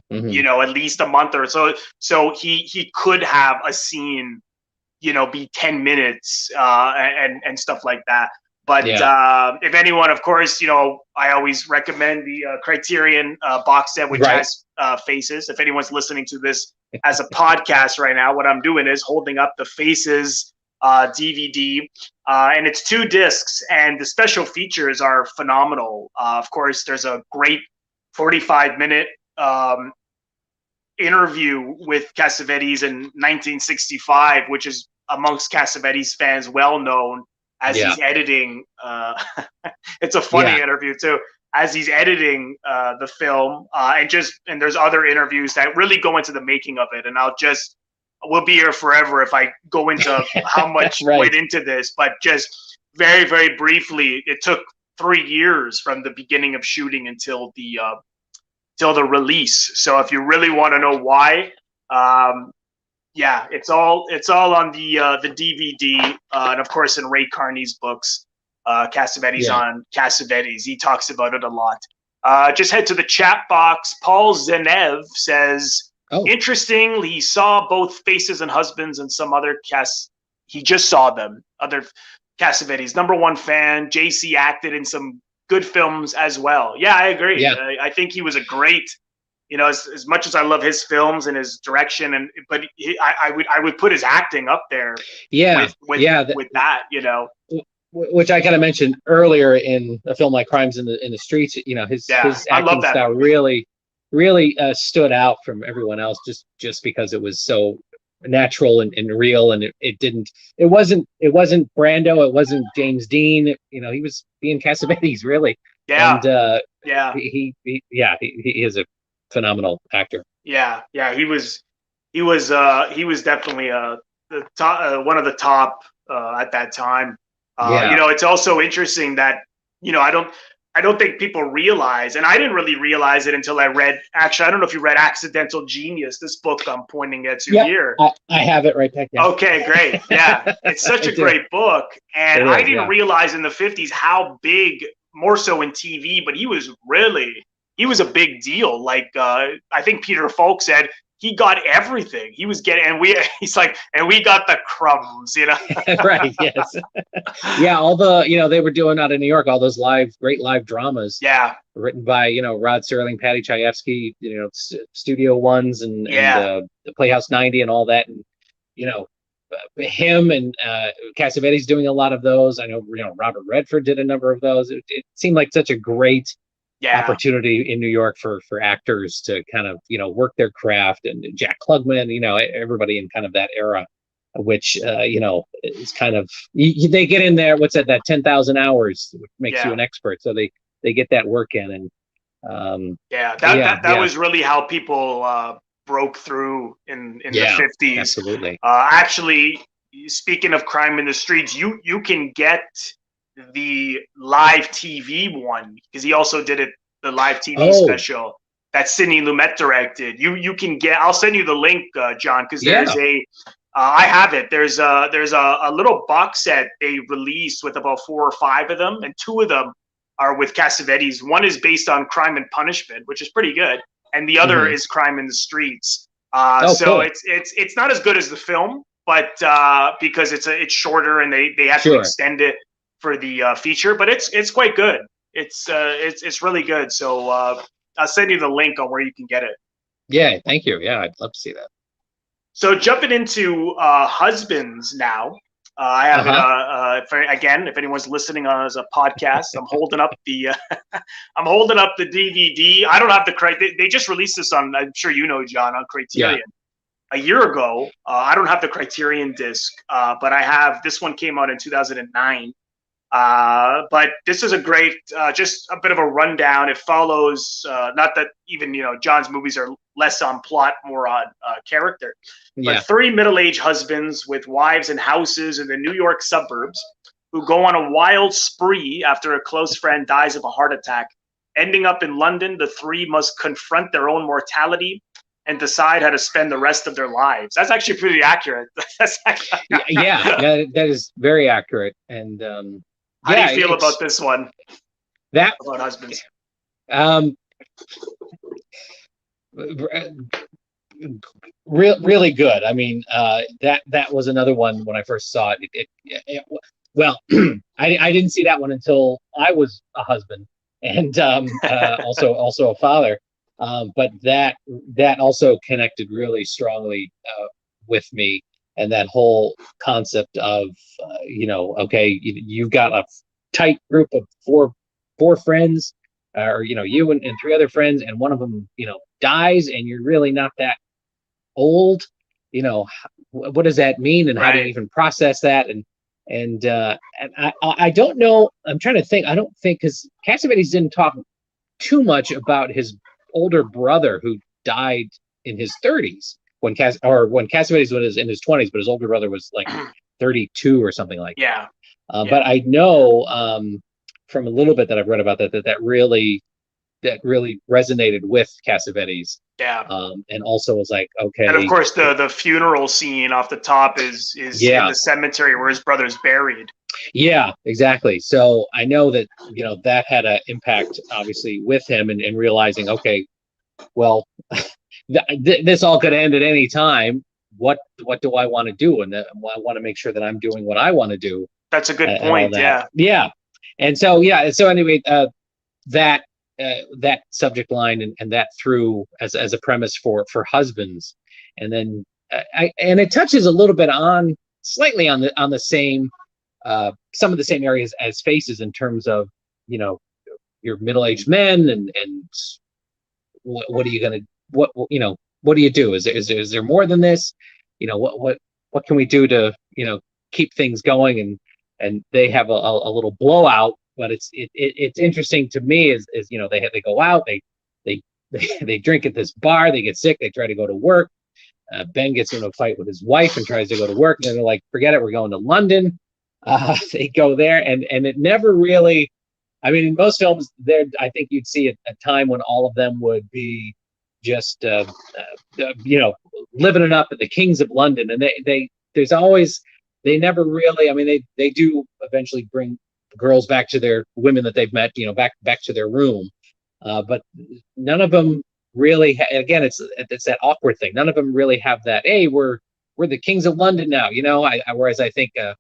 you know, at least a month or so. So he could have a scene, you know, be 10 minutes and stuff like that. But if anyone, of course, you know, I always recommend the Criterion box set, which has Faces. If anyone's listening to this as a podcast right now, what I'm doing is holding up the Faces DVD, and it's 2 discs, and the special features are phenomenal. Of course, there's a great 45-minute interview with Cassavetes in 1965, which is amongst Cassavetes fans well known as he's editing. It's a funny interview too. as he's editing the film, and there's other interviews that really go into the making of it. And we'll be here forever if I go into how much Right. went into this, but just very, very briefly, it took 3 years from the beginning of shooting until the release. So if you really want to know why, yeah, it's all on the DVD, and of course in Ray Carney's books, Cassavetes on Cassavetes, he talks about it a lot. Just head to the chat box. Paul Zenev says, interesting, he saw both Faces and Husbands and some other he just saw them, other Cassavetes. #1 fan. JC acted in some good films as well. Yeah, I agree. Yeah. I think he was a great, as much as I love his films and his direction, but I would put his acting up there. Yeah. With that, Which I kind of mentioned earlier in a film like Crimes in the Streets. His acting style really stood out from everyone else, just because it was so natural and real, and it wasn't Brando, it wasn't James Dean. He was being Cassavetes, really. Yeah. And he is a phenomenal actor. Yeah, he was definitely the top, one of the top at that time. It's also interesting that I don't think people realize, and I didn't really realize it until I read. Actually, I don't know if you read Accidental Genius, this book I'm pointing at here. I have it right back there. Okay, great. Yeah, it's such a great book, and I didn't realize in the 50s how big, more so in TV, but he was a big deal. Like I think Peter Falk said, he got everything. He was getting, and we got the crumbs, Right. Yes. Yeah. All the, they were doing out in New York, all those great live dramas. Yeah. Written by, Rod Serling, Patty Chayefsky, Studio Ones and the Playhouse 90 and all that. And, him and Cassavetes doing a lot of those. I know, Robert Redford did a number of those. It seemed like such a great opportunity in New York for actors to kind of work their craft, and Jack Klugman, everybody in kind of that era, which is kind of they get in there. What's that 10,000 hours, which makes you an expert. So they get that work in, and that was really how people broke through in the 50s. Absolutely. Actually, speaking of Crime in the Streets, you can get the live TV one, because he also did the live TV special that Sidney Lumet directed. You can get. I'll send you the link, John, because there's I have it. There's a little box set they released with about 4 or 5 of them, and 2 of them are with Cassavetes. One is based on Crime and Punishment, which is pretty good, and the other is Crime in the Streets. So cool. It's not as good as the film, but because it's shorter and they have to extend it for the feature, but it's quite good. It's really good. So I'll send you the link on where you can get it. Yeah, thank you. Yeah, I'd love to see that. So jumping into Husbands now, I have if anyone's listening on as a podcast, I'm holding up the DVD. I don't have they just released this on, I'm sure John, on Criterion a year ago. I don't have the Criterion disc, but I have, this one came out in 2009. But this is a great, just a bit of a rundown. It follows, not that even, John's movies are less on plot, more on character, but 3 middle-aged husbands with wives and houses in the New York suburbs who go on a wild spree after a close friend dies of a heart attack. Ending up in London, the 3 must confront their own mortality and decide how to spend the rest of their lives. That's actually pretty accurate. that is very accurate. And how do you feel about this one? About Husbands? Really good. I mean, that was another one when I first saw it. Well, I didn't see that one until I was a husband and also a father. But that also connected really strongly with me. And that whole concept of, you've got a tight group of four friends, or, you and 3 other friends, and one of them, dies, and you're really not that old. What does that mean, and how do you even process that? And I don't know. I'm trying to think. I don't think, because Cassavetes didn't talk too much about his older brother who died in his 30s when Cassavetes was in his 20s, but his older brother was like 32 or something like Yeah. that. But I know from a little bit that I've read about that really resonated with Cassavetes. Yeah. And also was like, okay. And of course, the funeral scene off the top is in the cemetery where his brother's buried. Yeah, exactly. So I know that, you know, that had an impact, obviously, with him and realizing, okay, well, this all could end at any time. What do I want to do? And I want to make sure that I'm doing what I want to do. That's a good point. Yeah. Yeah. And so, so anyway, that subject line and that through as a premise for husbands, and then and it touches a little bit on slightly on the same some of the same areas as Faces in terms of, you know, your middle-aged men and what are you gonna what do you do? Is there more than this? You know, what can we do to, you know, keep things going? And they have a little blowout. But it's interesting to me is you know, they go out, they drink at this bar, they get sick, they try to go to work. Ben gets into a fight with his wife and tries to go to work, and then they're like, forget it, we're going to London. They go there, and it never really. I mean, in most films, I think you'd see a time when all of them would be just you know, living it up at the Kings of London, and there's always, they never really. I mean, they do eventually bring girls back to their women that they've met, you know, back to their room, but none of them really again, it's that awkward thing. None of them really have that, hey, we're the Kings of London now, you know. Whereas I think a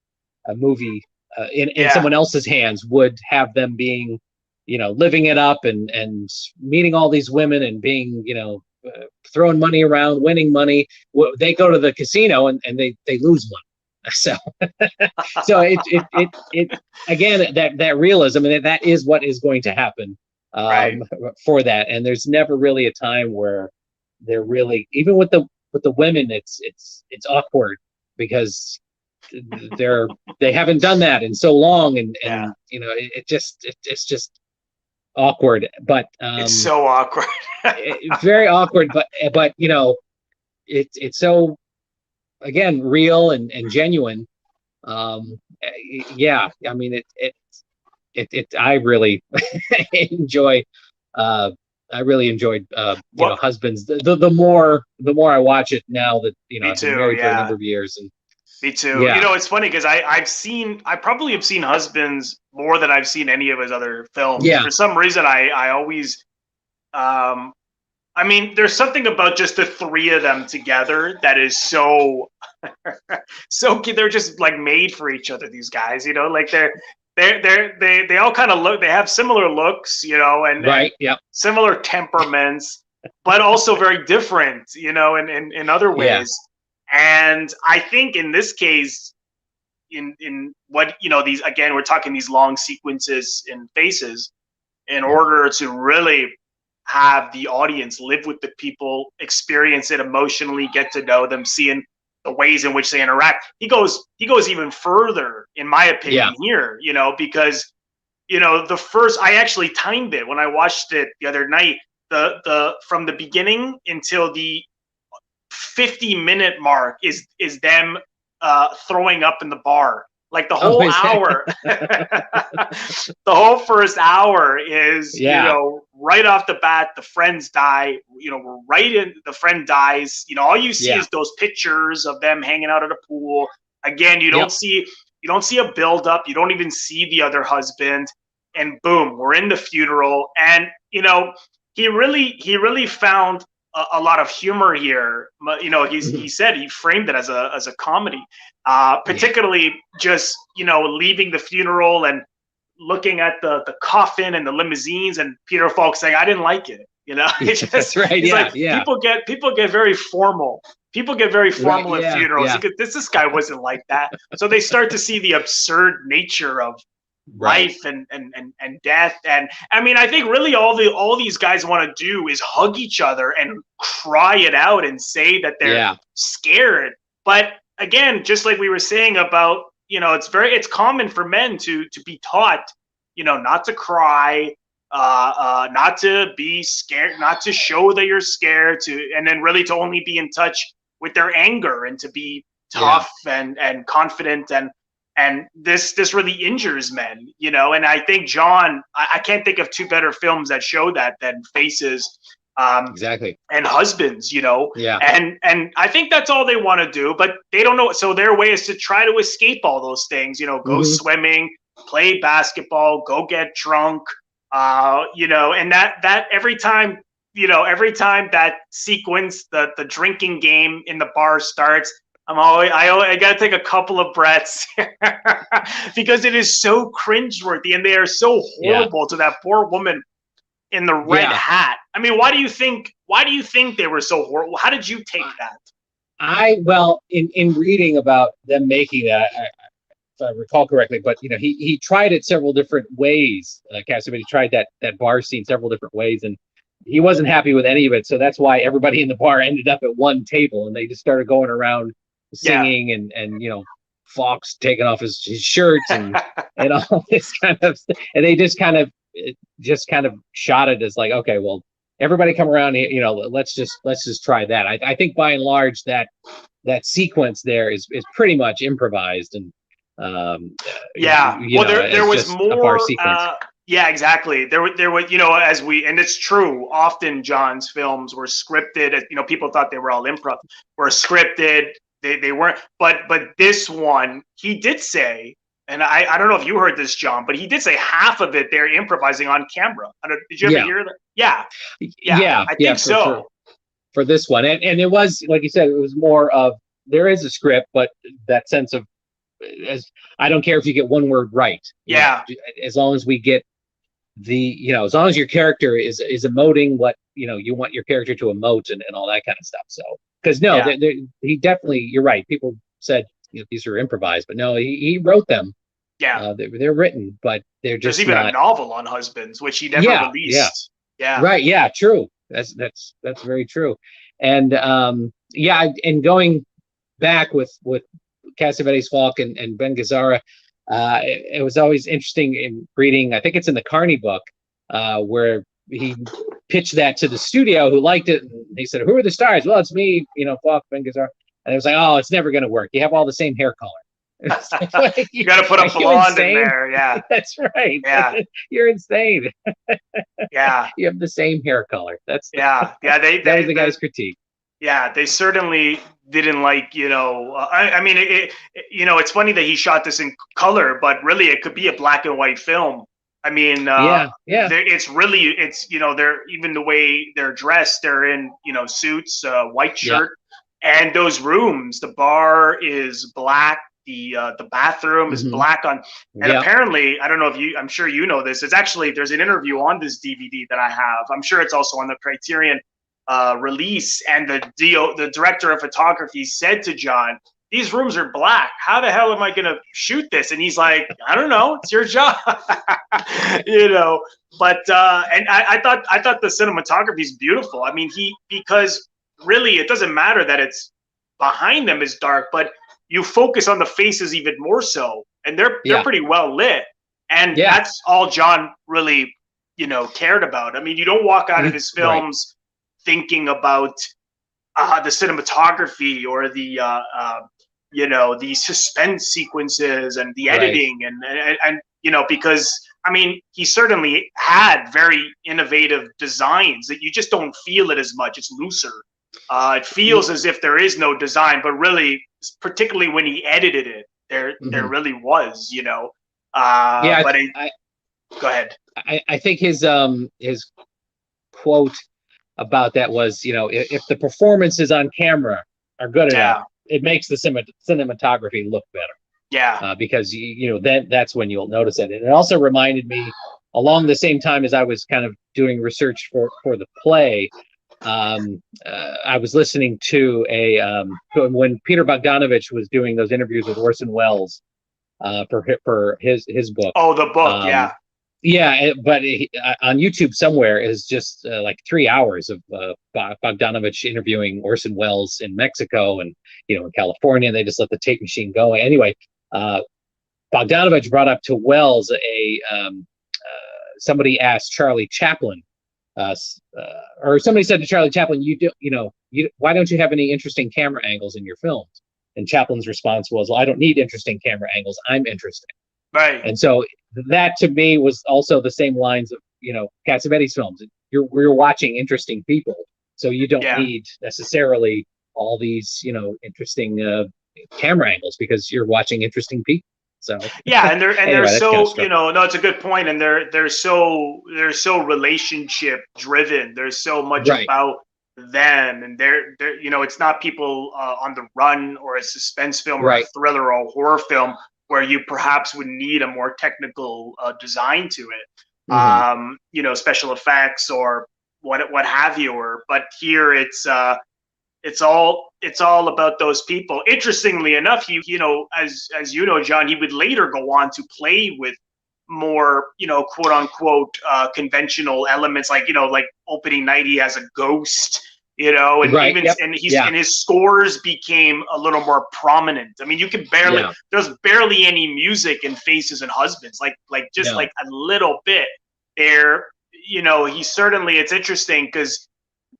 movie in someone else's hands would have them being, you know, living it up and meeting all these women and being, you know, throwing money around, winning money. They go to the casino and they lose money. So it again, that realism, and that is what is going to happen for that. And there's never really a time where they're really, even with the women, it's awkward because they haven't done that in so long, and you know, it's just awkward. But it's so awkward. Very awkward, but you know, it's so, again, real and genuine. Yeah, I mean, it I really enjoy. I really enjoyed you know, Husbands. The more I watch it now that, you know, I've been married for a number of years. And me too. Yeah. You know, it's funny because I probably have seen Husbands more than I've seen any of his other films. Yeah. For some reason, I always I mean, there's something about just the three of them together that is so they're just like made for each other, these guys, you know, like they all kind of look, they have similar looks, you know, and similar temperaments, but also very different, you know, in other ways. And I think in this case, in what, you know, these, again, we're talking these long sequences in Faces, in order to really have the audience live with the people, experience it emotionally, get to know them, seeing the ways in which they interact. He goes even further, in my opinion, here, you know, because, you know, I actually timed it when I watched it the other night, the from the beginning until the 50-minute mark is them throwing up in the bar. Like the whole hour, the whole first hour is, you know, right off the bat, the friends die, you know, we're right in, the friend dies, you know, all you see is those pictures of them hanging out at a pool. Again, you don't see a build up. You don't even see the other husband, and boom, we're in the funeral. And, you know, he really found a lot of humor here. You know, he said he framed it as a comedy, particularly just, you know, leaving the funeral and looking at the coffin and the limousines, and Peter Falk saying, "I didn't like it." You know, it's just, that's right. People get very formal. People get very formal at funerals. This guy wasn't like that. So they start to see the absurd nature of life and death. And I mean, I think really all these guys want to do is hug each other and cry it out and say that they're scared. But again, just like we were saying about, you know, it's common for men to be taught, you know, not to cry, not to be scared, not to show that you're scared, and then really to only be in touch with their anger and to be tough and confident, and this really injures men, and I think John, I can't think of two better films that show that than Faces, exactly, and Husbands, yeah, and I think that's all they want to do, but they don't know. So their way is to try to escape all those things, go swimming, play basketball, go get drunk, and that every time that sequence, the drinking game in the bar starts, I gotta take a couple of breaths because it is so cringeworthy, and they are so horrible to that poor woman in the red hat. I mean, why do you think they were so horrible? How did you take that? Well, in reading about them making that, if I recall correctly, but he tried it several different ways. Cassavetes tried that bar scene several different ways, and he wasn't happy with any of it. So that's why everybody in the bar ended up at one table, and they just started going around singing and Falk's taking off his shirt and all this kind of stuff. And they just kind of shot it as like, okay, well, everybody come around here, let's just try that. I think by and large that sequence there is pretty much improvised, and there was more yeah, exactly. There was, and it's true, often John's films were scripted. People thought they were all improv, were scripted. They weren't, but this one, he did say, and I don't know if you heard this, John, but he did say half of it they're improvising on camera. Did you ever hear that? Yeah, I think so. Sure. For this one, and it was, like you said, it was more of, there is a script, but that sense of, as I don't care if you get one word right. As long as we get as long as your character is emoting what you want your character to emote, and all that kind of stuff. So, because he definitely, you're right. People said these are improvised, but no, he wrote them. Yeah, they're written, but they're just. There's even a novel on Husbands, which he never released. Yeah, right. Yeah, true. That's very true. And and going back with Cassavetes Falk and Ben Gazzarra, it was always interesting in reading, I think it's in the Carney book, where he pitched that to the studio, who liked it, and he said, "Who are the stars?" "Well, it's me, Falk, Ben Gazzarra." And it was like, "Oh, it's never going to work. You have all the same hair color." You got to put a blonde in there. Yeah, that's right. Yeah, you're insane. Yeah, you have the same hair color. That was the guy's critique. Yeah, they certainly didn't like, I mean, it's funny that he shot this in color, but really it could be a black and white film. I mean, it's really, they're, even the way they're dressed, they're in, suits, white shirt, and those rooms, the bar is black. The bathroom is black and apparently, I don't know if I'm sure you know this, there's an interview on this DVD that I have. I'm sure it's also on the Criterion release, and the director of photography said to John, "These rooms are black. How the hell am I going to shoot this?" And he's like, "I don't know. It's your job." But and I thought the cinematography is beautiful. I mean, because really it doesn't matter that it's behind them is dark, but you focus on the faces even more so, and they're pretty well lit, and that's all John really cared about. I mean, you don't walk out of his films thinking about the cinematography or the the suspense sequences and the editing and because I mean, he certainly had very innovative designs that you just don't feel it as much. It's looser. It feels as if there is no design, but really, particularly when he edited it, there really was, go ahead. I think his quote about that was, if the performances on camera are good enough, it makes the cinematography look better. Yeah. Because that's when you'll notice it. And it also reminded me, along the same time as I was kind of doing research for the play, I was listening to when Peter Bogdanovich was doing those interviews with Orson Welles for his book. Oh, the book, yeah. Yeah, but on YouTube somewhere is just like 3 hours of Bogdanovich interviewing Orson Welles in Mexico and in California. And they just let the tape machine go. Anyway, Bogdanovich brought up to Welles a somebody asked Charlie Chaplin, or somebody said to Charlie Chaplin, why don't you have any interesting camera angles in your films? And Chaplin's response was, well, I don't need interesting camera angles. I'm interesting. Right. And so that to me was also the same lines of, Cassavetes films. We're watching interesting people. So you don't need necessarily all these, interesting camera angles, because you're watching interesting people. So yeah, and they're anyway, so no, it's a good point, and they're so relationship driven. There's so much about them, and they're it's not people on the run, or a suspense film, or a thriller, or a horror film where you perhaps would need a more technical design to it, special effects or what have you, but here it's all about those people. Interestingly enough, as you know, John, he would later go on to play with more, quote unquote, conventional elements, like opening night, he has a ghost, and his scores became a little more prominent. I mean, you can barely, there's barely any music in Faces and Husbands, like a little bit there. He certainly, it's interesting because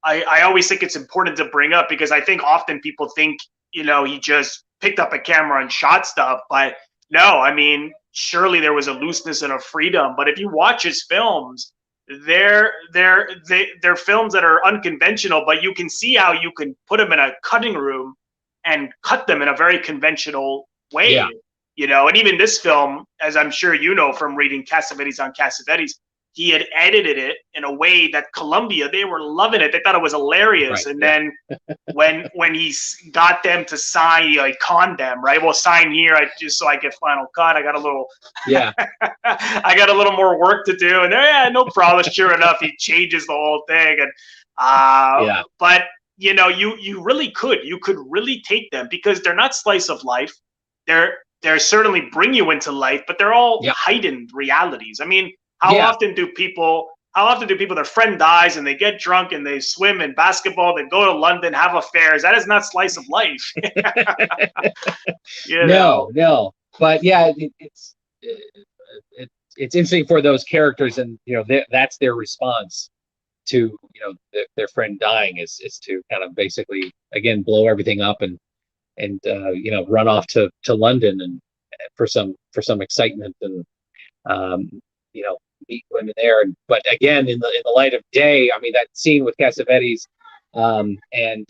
I always think it's important to bring up, because I think often people think, he just picked up a camera and shot stuff. But no, I mean, surely there was a looseness and a freedom. But if you watch his films, they're films that are unconventional, but you can see how you can put them in a cutting room and cut them in a very conventional way. And even this film, as I'm sure you know from reading Cassavetes on Cassavetes, he had edited it in a way that Columbia, they were loving it. They thought it was hilarious. And then when he got them to sign, he conned them, right? Well, sign here, just so I get final cut. I got a little, I got a little more work to do. And no problem. Sure enough, he changes the whole thing. And but you really could really take them, because they're not slice of life. They're certainly bring you into life, but they're all heightened realities. I mean, how often do people, their friend dies and they get drunk and they swim in basketball, they go to London, have affairs? That is not slice of life. No. But yeah, it's interesting for those characters, and that's their response to their friend dying is to kind of basically again blow everything up and run off to London and for some excitement and meet women there. But again, in the light of day, I mean, that scene with Cassavetes and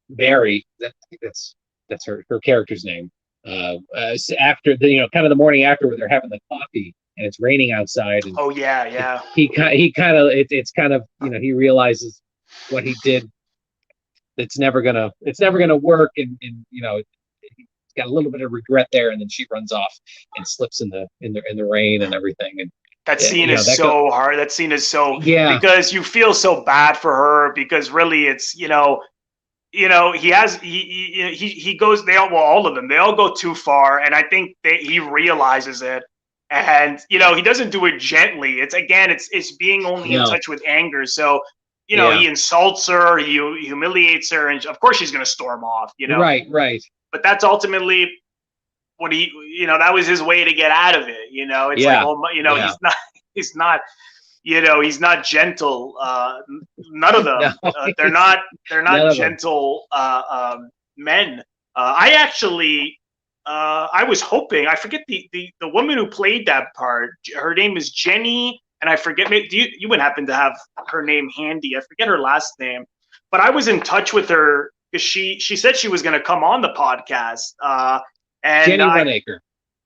Mary, that's her character's name. After kind of the morning after, where they're having the coffee and it's raining outside. And he kind of it's kind of he realizes what he did. It's never gonna work, and he's got a little bit of regret there, and then she runs off and slips in the rain and everything. And that scene is so hard. That scene is so because you feel so bad for her, because really it's he goes, all of them, they all go too far, and I think he realizes it, and he doesn't do it gently. It's being only in touch with anger. So he insults her, he humiliates her, and of course she's going to storm off, Right. But that's ultimately what that was his way to get out of it. It's like, he's not gentle. None of them. They're not gentle men. I actually, I was hoping, I forget the woman who played that part. Her name is Jenny. And I forget, you would happen to have her name handy. I forget her last name, but I was in touch with her because she said she was going to come on the podcast. And Jenny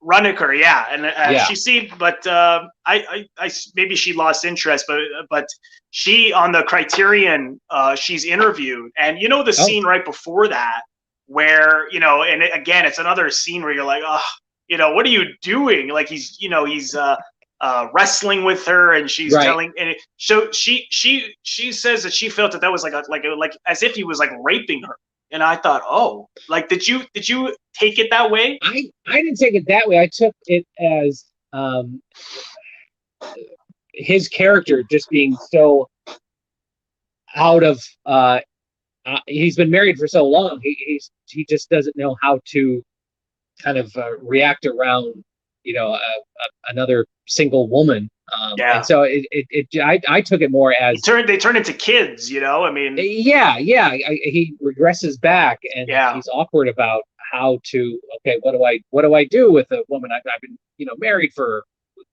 Runniker, yeah. And she seemed, but I maybe she lost interest, but she on the Criterion, she's interviewed, and the scene right before that where and again it's another scene where you're like, oh, what are you doing? Like he's wrestling with her, and she's telling, and so she says that she felt that was like as if he was like raping her, and I thought, oh, like did you take it that way? I didn't take it that way. I took it as his character just being so out of he's been married for so long, he just doesn't know how to kind of react around another single woman. And so I took it more as they turn into kids, I mean, he regresses back, and he's awkward about how to, okay, what do I do with a woman I've been married for,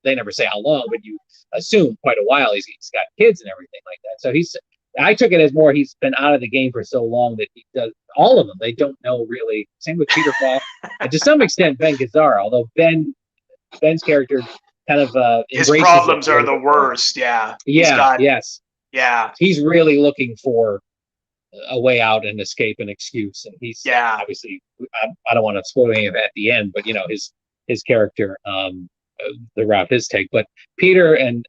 they never say how long, but you assume quite a while. He's got kids and everything like that. So I took it as more he's been out of the game for so long that he does all of them. They don't know really. Same with Peter Falk, and to some extent Ben Gazzarra, although Ben's character kind of his problems are the worst. Yeah. He's really looking for a way out, and escape, and excuse, and he's obviously, I don't want to spoil any of it at the end, but his character, the route his take. But Peter and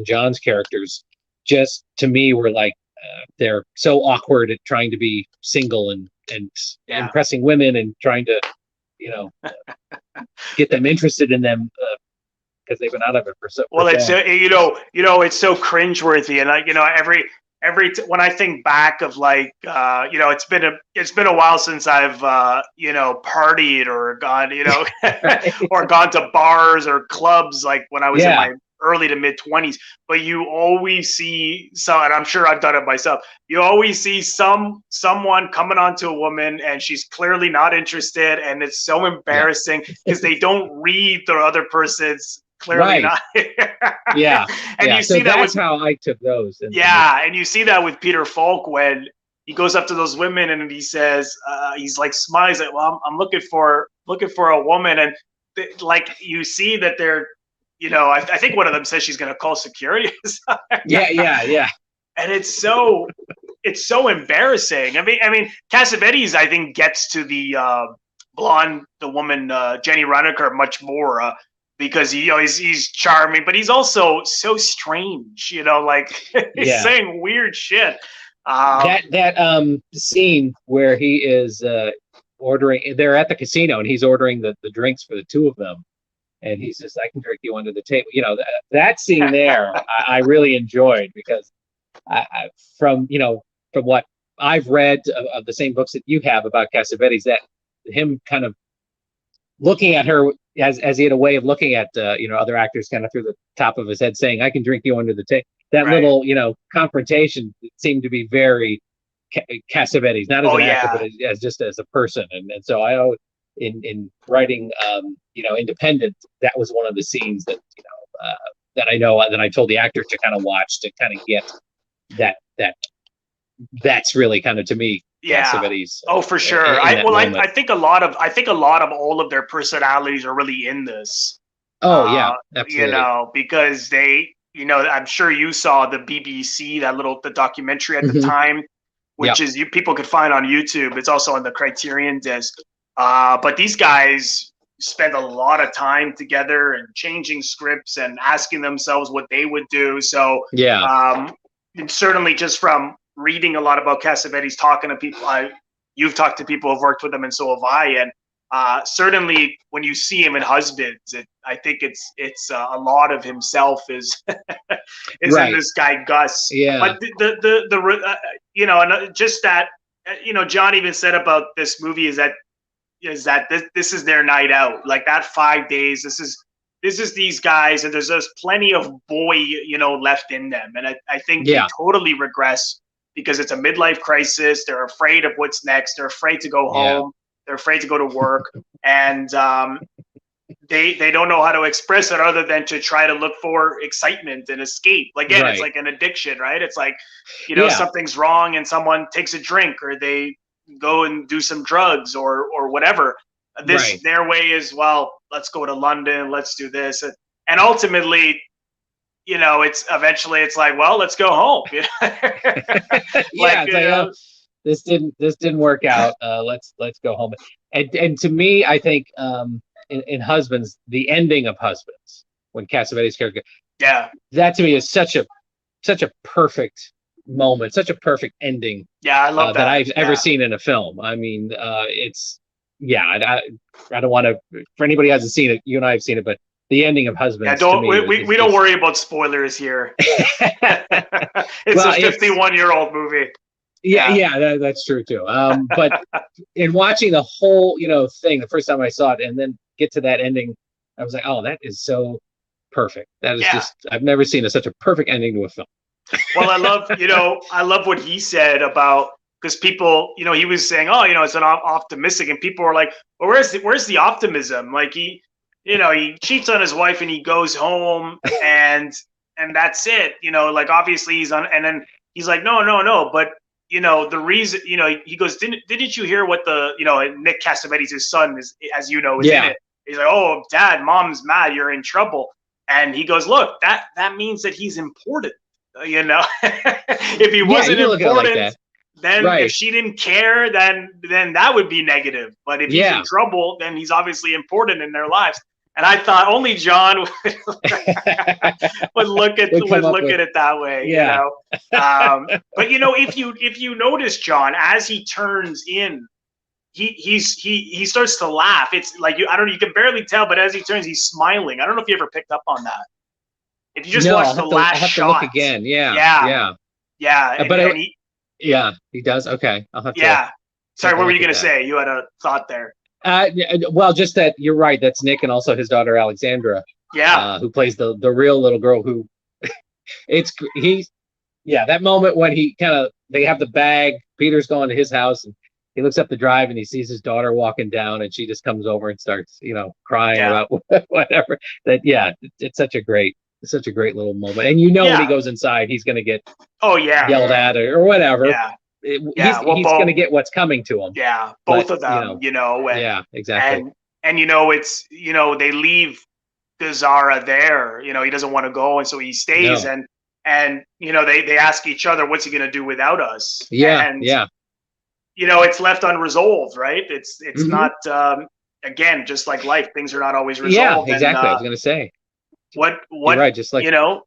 John's characters, just to me, were like, they're so awkward at trying to be single and impressing women, and trying to get them interested in them, because they've been out of it for so long. It's it's so cringeworthy, and when I think back of it's been a while since I've partied or gone or gone to bars or clubs, like when I was in my early to mid 20s. But you always see and I'm sure I've done it myself. You always see someone coming onto a woman, and she's clearly not interested, and it's so embarrassing because they don't read the other person's. Clearly not. And you see that's how I took those. And you see that with Peter Falk when he goes up to those women and he says, he's like smiles, like, well, I'm looking for a woman, and you see that they're, I think one of them says she's going to call security. And it's so embarrassing. I mean, Cassavetes, I think, gets to the blonde, the woman, Jenny Renaker, much more. Because he's charming, but he's also so strange, he's saying weird shit. That scene where he is ordering, they're at the casino and he's ordering the drinks for the two of them, and he says, "I can drink you under the table." That scene there, I really enjoyed, because from what I've read of the same books that you have about Cassavetes, that him kind of looking at her as he had a way of looking at other actors kind of through the top of his head, saying, "I can drink you under the table." That little confrontation seemed to be very Cassavetes, not as an actor, but as just as a person. And so I always, in writing Independent, that was one of the scenes that that I know that I told the actor to kind of watch, to kind of get that's really kind of, to me, Cassavetes. Oh, for sure. I think a lot of all of their personalities are really in this. Oh, yeah, absolutely. Because they, I'm sure you saw the BBC, the documentary at the time, which is people could find on YouTube. It's also on the Criterion disc. But these guys spend a lot of time together and changing scripts and asking themselves what they would do. So and certainly just from reading a lot about Cassavetes, talking to people, you've talked to people who've worked with him, and so have I. And certainly when you see him in Husbands, I think it's a lot of himself is in this guy Gus. But and just that, John even said about this movie is that this is their night out. Like that 5 days, this is these guys, and there's plenty of boy left in them, and I think they totally regress. Because it's a midlife crisis. They're afraid of what's next. They're afraid to go home. They're afraid to go to work. And they don't know how to express it other than to try to look for excitement and escape. Again, it's like an addiction, right? It's like, something's wrong and someone takes a drink, or they go and do some drugs or whatever. Their way is, well, let's go to London. Let's do this. And ultimately, it's eventually like, well, let's go home. This didn't work out. Let's go home. And to me, I think in Husbands, the ending of Husbands, when Cassavetes' character, that to me is such a perfect moment, such a perfect ending. I love that I've ever seen in a film. I mean, it's I don't want to, for anybody who hasn't seen it, you and I have seen it, but the ending of Husbands. We don't worry about spoilers here. It's a 51-year-old movie. Yeah, that's true too. But in watching the whole, thing, the first time I saw it, and then get to that ending, I was like, oh, that is so perfect. That is just, I've never seen such a perfect ending to a film. Well, I love what he said about, because people, he was saying, oh, it's an optimistic, and people were like, well, where's the optimism? Like he cheats on his wife and he goes home and that's it. Like obviously he's on, and then he's like, no, but the reason, he goes, didn't you hear what Nick Cassavetes, his son, is, as is in it. He's like, oh, Dad, Mom's mad, you're in trouble. And he goes, look, that means that he's important. If he wasn't important, like then if she didn't care, then that would be negative. But if he's in trouble, then he's obviously important in their lives. And I thought only John would look at it that way, But if you notice, John, as he turns in, he starts to laugh. It's like you can barely tell, but as he turns, he's smiling. I don't know if you ever picked up on that. If you just watch the last shot, to look again. Yeah. But he does. Okay, I'll have to. Yeah. Sorry, what were you going to say? You had a thought there. Well, just that you're right. That's Nick, and also his daughter Alexandra. Yeah. Who plays the real little girl? Who that moment when they have the bag. Peter's going to his house, and he looks up the drive and he sees his daughter walking down, and she just comes over and starts crying about whatever. It's such a great little moment. And when he goes inside, he's going to get yelled at or whatever. He's going to get what's coming to him. Yeah, both of them, and, exactly. And it's they leave Gazzarra there. He doesn't want to go, and so he stays. No. And they ask each other, what's he going to do without us? It's left unresolved, right? It's not, again, just like life, things are not always resolved. Yeah, exactly. I was going to say. What you're right, just like what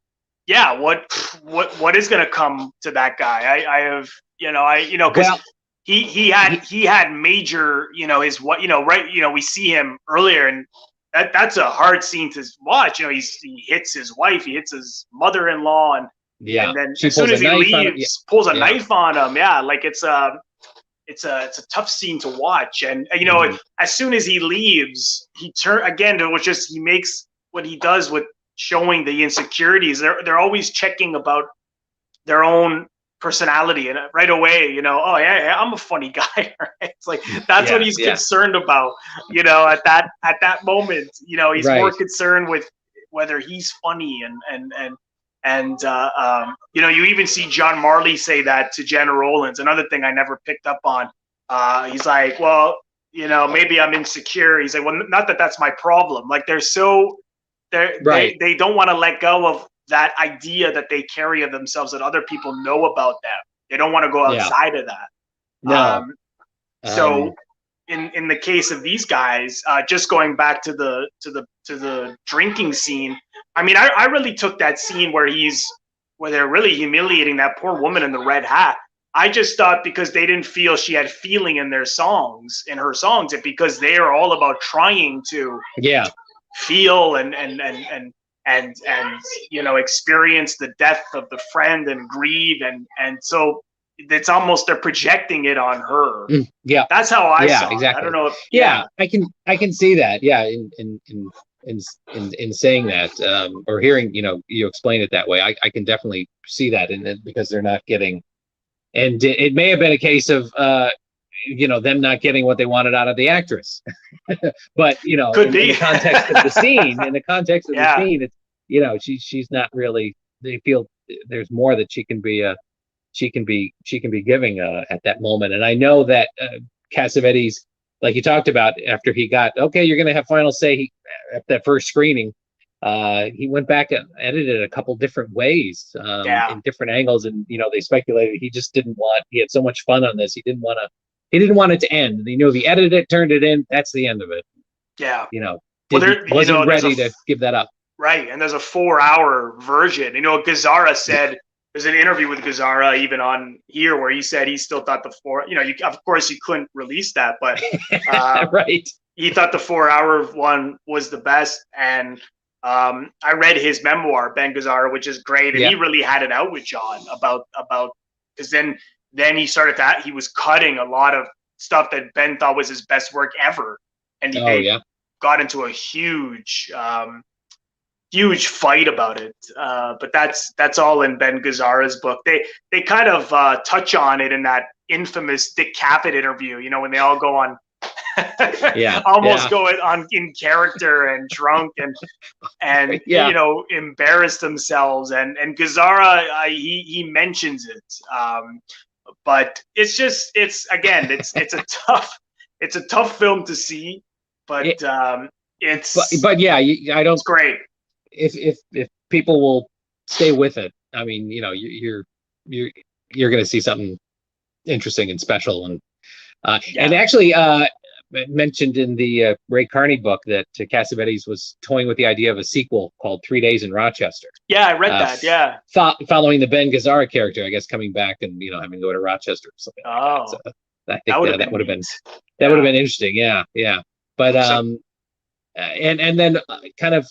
is going to come to that guy? Because he had major, we see him earlier, and that's a hard scene to watch. He hits his wife, he hits his mother-in-law, and then as soon as he leaves, pulls a knife on him. Yeah, like it's a tough scene to watch. And as soon as he leaves, he makes what he does with showing the insecurities. They're always checking about their own personality, and right away, I'm a funny guy. Right? It's like that's what he's concerned about. At that moment, he's more concerned with whether he's funny, and you even see John Marley say that to Gena Rowlands. Another thing I never picked up on. He's like, well, maybe I'm insecure. He's like, well, not that that's my problem. Like they don't want to let go of that idea that they carry of themselves, that other people know about them. They don't want to go outside of that. No. So in the case of these guys, just going back to the drinking scene, I mean, I really took that scene where they're really humiliating that poor woman in the red hat. I just thought because they didn't feel she had feeling in her songs, and because they are all about trying to feel and experience the death of the friend and grieve, and so it's almost they're projecting it on her. That's how I saw exactly. it. I don't know if I can see that in saying that, or hearing you explain it that way. I can definitely see that, because they're not getting, and it may have been a case of them not getting what they wanted out of the actress. But could be. In the context of the scene, it's she's not really, they feel there's more that she can be giving at that moment. And I know that Cassavetes, like you talked about, after he got you're gonna have final say, at that first screening, he went back and edited a couple different ways, in different angles, and they speculated he just he had so much fun on this, he didn't want it to end. He knew if he edited it, turned it in, that's the end of it. Wasn't ready to give that up. Right, and there's a 4-hour version. Gazzarra said, there's an interview with Gazzarra even on here where he said he still thought of course you couldn't release that, but right. He thought the 4-hour one was the best. And I read his memoir, Ben Gazzarra, which is great, and he really had it out with John about because then then he was cutting a lot of stuff that Ben thought was his best work ever, and they got into a huge fight about it. But that's all in Ben Gazzara's book. They kind of touch on it in that infamous Dick Cavett interview, you know, when they all go on go on in character and drunk and you know, embarrass themselves, and Gazzara he mentions it, but it's a tough film to see, but I don't, it's great if people will stay with it. I mean, you know, you're going to see something interesting and special, and actually mentioned in the Ray Carney book that Cassavetes was toying with the idea of a sequel called 3 Days in Rochester. Yeah, I read that. Yeah, following the Ben Gazzara character, I guess, coming back and, you know, having to go to Rochester or something. Oh, like that. So I think that would have been interesting. Yeah. But and then kind of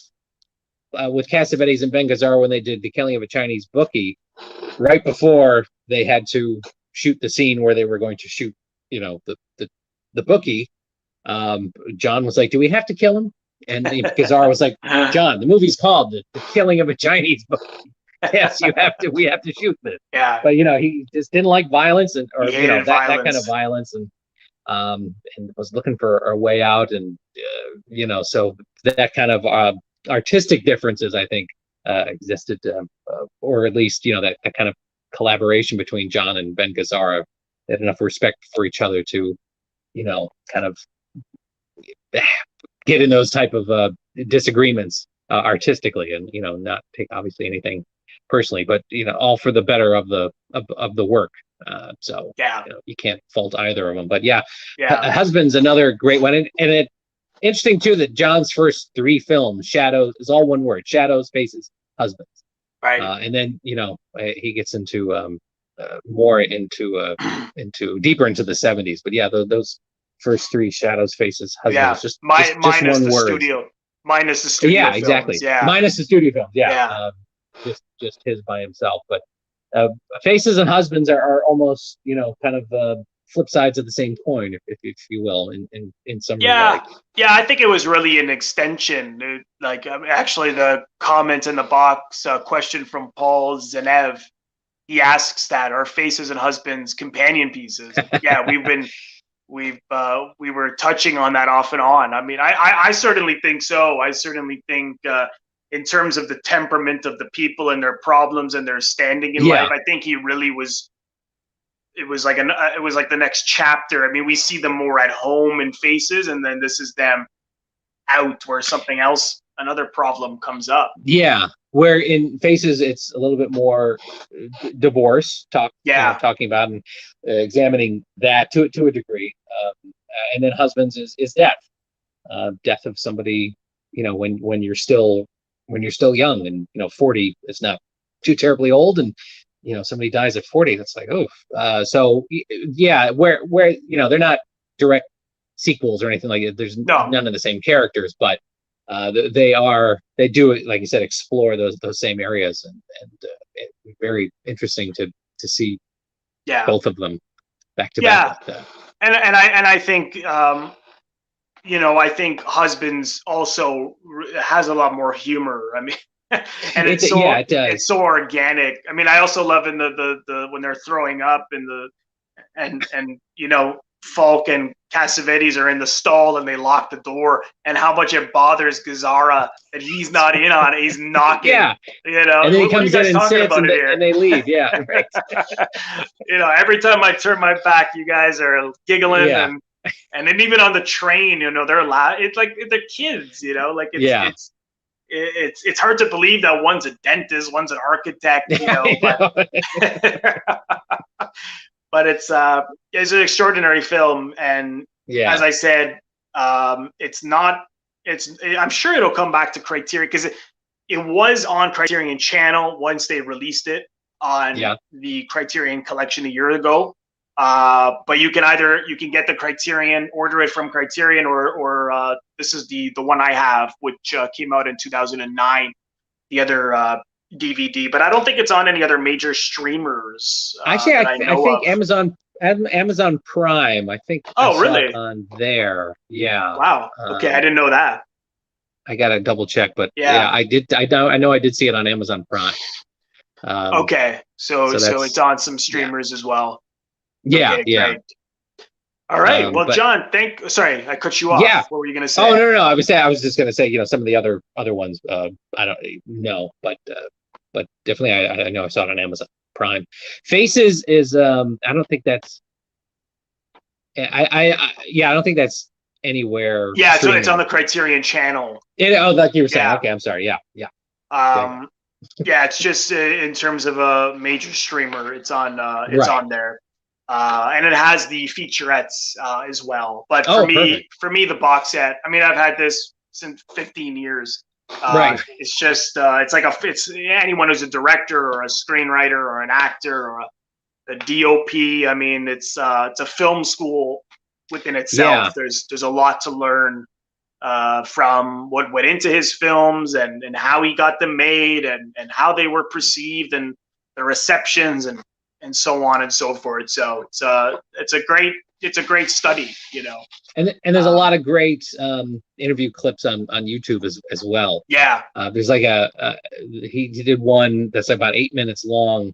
with Cassavetes and Ben Gazzara, when they did The Killing of a Chinese Bookie, right before they had to shoot the scene where they were going to shoot, you know, the bookie, John was like, "Do we have to kill him?" And Gazzara was like, "John, the movie's called The Killing of a Chinese Bookie. Yes, you have to. We have to shoot this." Yeah. But, you know, he just didn't like violence, or you know, that kind of violence, and was looking for a way out, and you know, so that kind of artistic differences, I think, existed, or at least, you know, that kind of collaboration between John and Ben Gazzara. They had enough respect for each other to, you know, kind of get in those type of disagreements artistically, and, you know, not take obviously anything personally, but, you know, all for the better of the work. So you know, you can't fault either of them. But Husbands, another great one, and it interesting too that John's first 3 films, Shadows, is all one word: Shadows, Faces, Husbands. Right. And then, you know, he gets into more into deeper into the 70s. But yeah, those first 3, Shadows, Faces, Husbands, just minus one word. Minus the studio. Yeah, films. Exactly. Yeah. Minus the studio films. Yeah. Just his by himself. But Faces and Husbands are almost, you know, kind of flip sides of the same coin, if you will, in some regard. Yeah, I think it was really an extension. Like, actually, the comment in the box, question from Paul Zenev, he asks that, are Faces and Husbands companion pieces? Yeah, we were touching on that off and on. I mean, I certainly think so. I certainly think in terms of the temperament of the people and their problems and their standing in life, I think he really was. It was like the next chapter. I mean, we see them more at home in Faces, and then this is them out where something else, another problem comes up. Yeah, where in Faces it's a little bit more divorce talking about and examining that to a degree, and then Husbands is death of somebody, you know, when you're still young, and, you know, 40 is not too terribly old, and, you know, somebody dies at 40, that's like, oh. So yeah, where you know, they're not direct sequels or anything like that. There's none of the same characters, but they do, like you said, explore those same areas, and it's very interesting to see both of them back to back. And I think you know, I think Husbands also has a lot more humor. I mean, and it does. It's so organic. I mean, I also love in the when they're throwing up in the and you know, Falk and Cassavetes are in the stall and they lock the door, and how much it bothers Gazzara that he's not in on it. He's knocking. You know, and then he comes in and sits, and they leave. Yeah, right. You know, every time I turn my back, you guys are giggling, and then even on the train, you know, they're loud. It's like they're kids. You know, like it's hard to believe that one's a dentist, one's an architect. You know, but it's an extraordinary film, and as I said, I'm sure it'll come back to Criterion, because it was on Criterion Channel once they released it on the Criterion Collection a year ago. But you can get the Criterion, order it from Criterion, or this is the one I have, which came out in 2009. The other DVD, but I don't think it's on any other major streamers Actually, that I know think of. Amazon Prime. I think I Oh, saw it really? on there. Yeah. Wow. Okay, I didn't know that. I gotta double check, but Yeah. yeah, I did. I know I did see it on Amazon Prime. Okay, so So it's that's on some yeah, streamers as well. yeah, Okay, yeah. great. All right. Well, But John, sorry, I cut you yeah. off. What were you gonna Oh, say? no, no, no. I was just gonna say, some of the other ones. I don't know, but definitely, I know I saw it on Amazon Prime. Faces is I don't think that's I don't think that's anywhere Yeah, so it's on streaming. the Criterion channel. Oh, like you were saying. Yeah. Okay, I'm sorry. Yeah, yeah. Okay. Yeah, it's just in terms of a major streamer, it's Right. on there, and it has the featurettes as well. But Oh, perfect. for me, the box set. I mean, I've had this since 15 years. Right. It's just it's like it's anyone who's a director or a screenwriter or an actor or a DOP. I mean, it's a film school within itself. Yeah. There's a lot to learn from what went into his films and how he got them made and how they were perceived and the receptions and so on and so forth. So it's a great study, you know. And there's a lot of great interview clips on YouTube as well. Yeah. There's like he did one that's about 8 minutes long,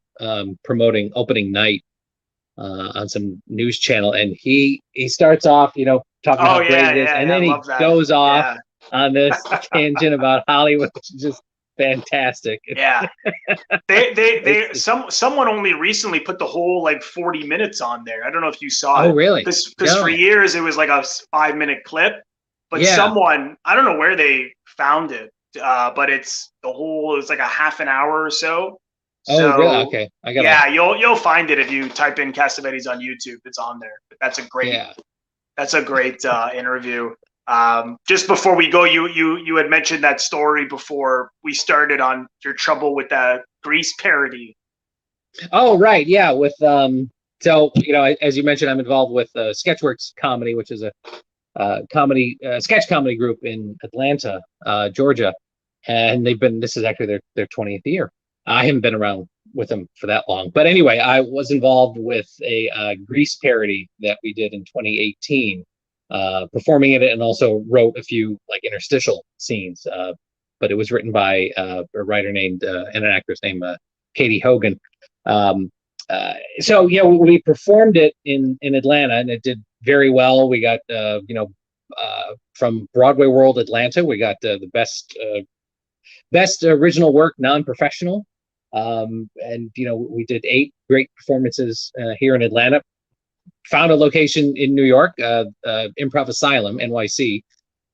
promoting opening night on some news channel, and he starts off, talking about how great it is, and then he goes off on this tangent about Hollywood, which is just fantastic. Yeah. Someone only recently put the whole like 40 minutes on there. I don't know if you saw it. Oh, really? Because for years it was like a 5-minute clip, but someone, I don't know where they found it, but it's like a half an hour or so. Oh, really? Okay. You'll find it if you type in Cassavetes on YouTube. It's on there. That's a great interview. Just before we go, you had mentioned that story before we started on your trouble with the Grease parody. Oh, right. Yeah. With so as you mentioned, I'm involved with Sketchworks Comedy, which is a sketch comedy group in Atlanta, Georgia, and this is actually their 20th year. I haven't been around with them for that long, but anyway, I was involved with a Grease parody that we did in 2018, performing it, and also wrote a few like interstitial scenes. But it was written by a writer named and an actress named Katie Hogan. So we performed it in Atlanta, and it did very well. We got from Broadway World Atlanta, we got the best original work non-professional. And we did 8 great performances here in Atlanta. Found a location in New York, Improv Asylum, NYC,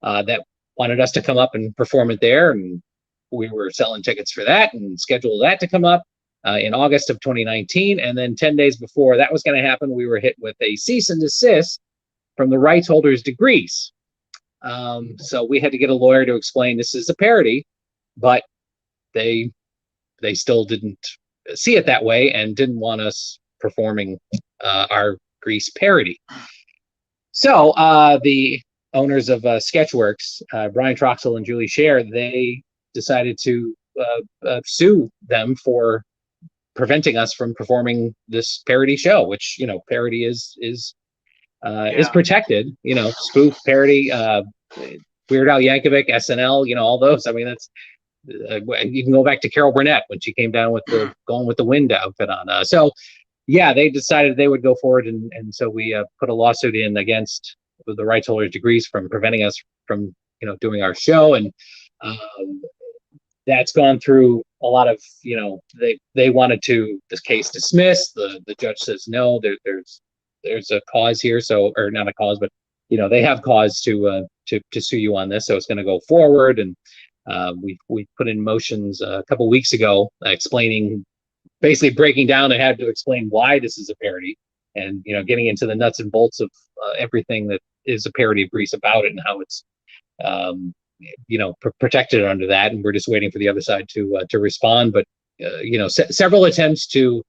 that wanted us to come up and perform it there, and we were selling tickets for that and scheduled that to come up in August of 2019. And then 10 days before that was going to happen, we were hit with a cease and desist from the rights holders to Grease. So we had to get a lawyer to explain this is a parody, but they still didn't see it that way and didn't want us performing our Grease parody. So the owners of Sketchworks, Brian Troxell and Julie Scher, they decided to sue them for preventing us from performing this parody show, which parody is protected. Spoof, parody, Weird Al Yankovic, SNL, all those. I mean, that's you can go back to Carol Burnett when she came down with the Going with the Wind outfit on. So yeah, they decided they would go forward, and so we put a lawsuit in against the rights holders to Grease from preventing us from doing our show, and that's gone through a lot of they wanted this case dismissed. The judge says no, there's a cause here, or not a cause, but they have cause to sue you on this, so it's going to go forward. And we put in motions a couple weeks ago explaining, basically breaking down, and had to explain why this is a parody, and getting into the nuts and bolts of everything that is a parody of Grease about it, and how it's protected under that. And we're just waiting for the other side to respond. But several attempts to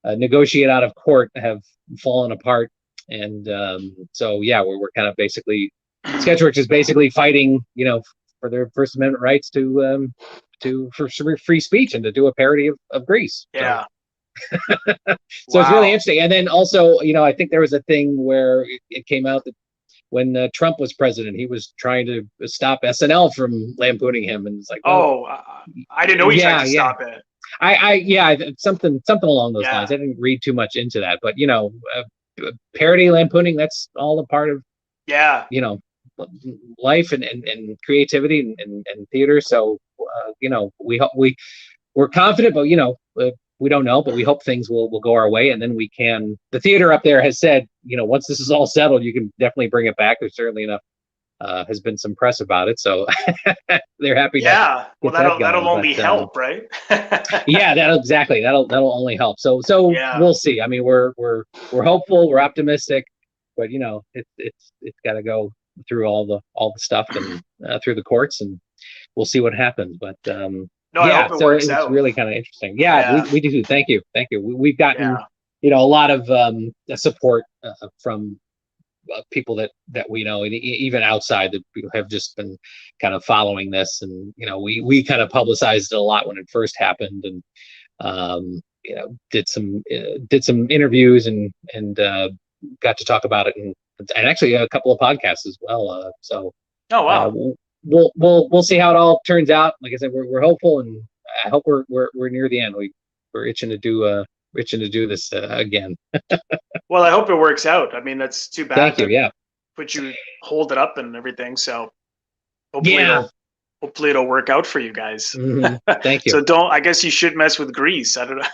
negotiate out of court have fallen apart, and so yeah, we're kind of basically, Sketchworks is basically fighting for their First Amendment rights to for free speech and to do a parody of Grease. Yeah. So it's really interesting. And then also, I think there was a thing where it came out that when Trump was president, he was trying to stop SNL from lampooning him, and it's like, I didn't know he tried to stop it. Something along those lines. I didn't read too much into that, but parody lampooning, that's all a part of life and creativity and theater. So we're confident, but we don't know, but we hope things will go our way, and then we can. The theater up there has said, once this is all settled, you can definitely bring it back. There's certainly enough has been some press about it, so they're happy. Yeah, well, that'll only help, right? Yeah, that'll only help. So we'll see. I mean, we're hopeful, we're optimistic, but it's got to go through all the stuff and through the courts, and we'll see what happens. But I hope it works out. It's really kind of interesting. Yeah, we do. Thank you. We've gotten a lot of support from people that we know, and even outside, that have just been kind of following this, and we kind of publicized it a lot when it first happened, and did some interviews and got to talk about it, and actually a couple of podcasts as well. We'll see how it all turns out. Like I said, we're hopeful, and I hope we're near the end. We're itching to do this again. Well, I hope it works out. I mean, that's too bad. Thank you. Yeah. But you hold it up and everything, so hopefully it'll work out for you guys. Mm-hmm. Thank you. So I guess you should mess with Grease. I don't know.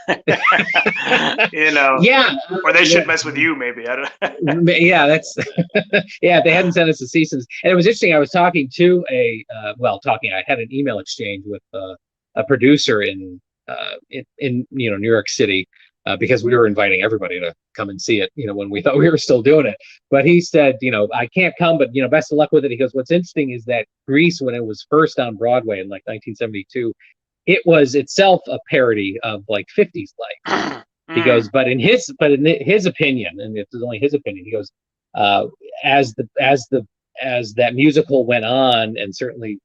Yeah. Or they should mess with you, maybe. I don't know. Yeah, that's if they hadn't sent us the seasons. And it was interesting. I was talking to I had an email exchange with a producer in New York City, because we were inviting everybody to come and see it, when we thought we were still doing it. But he said, I can't come, but best of luck with it. He goes, what's interesting is that Grease, when it was first on Broadway in like 1972, it was itself a parody of like 50s life. He goes, but in his opinion, and it's only his opinion, he goes, as that musical went on, and certainly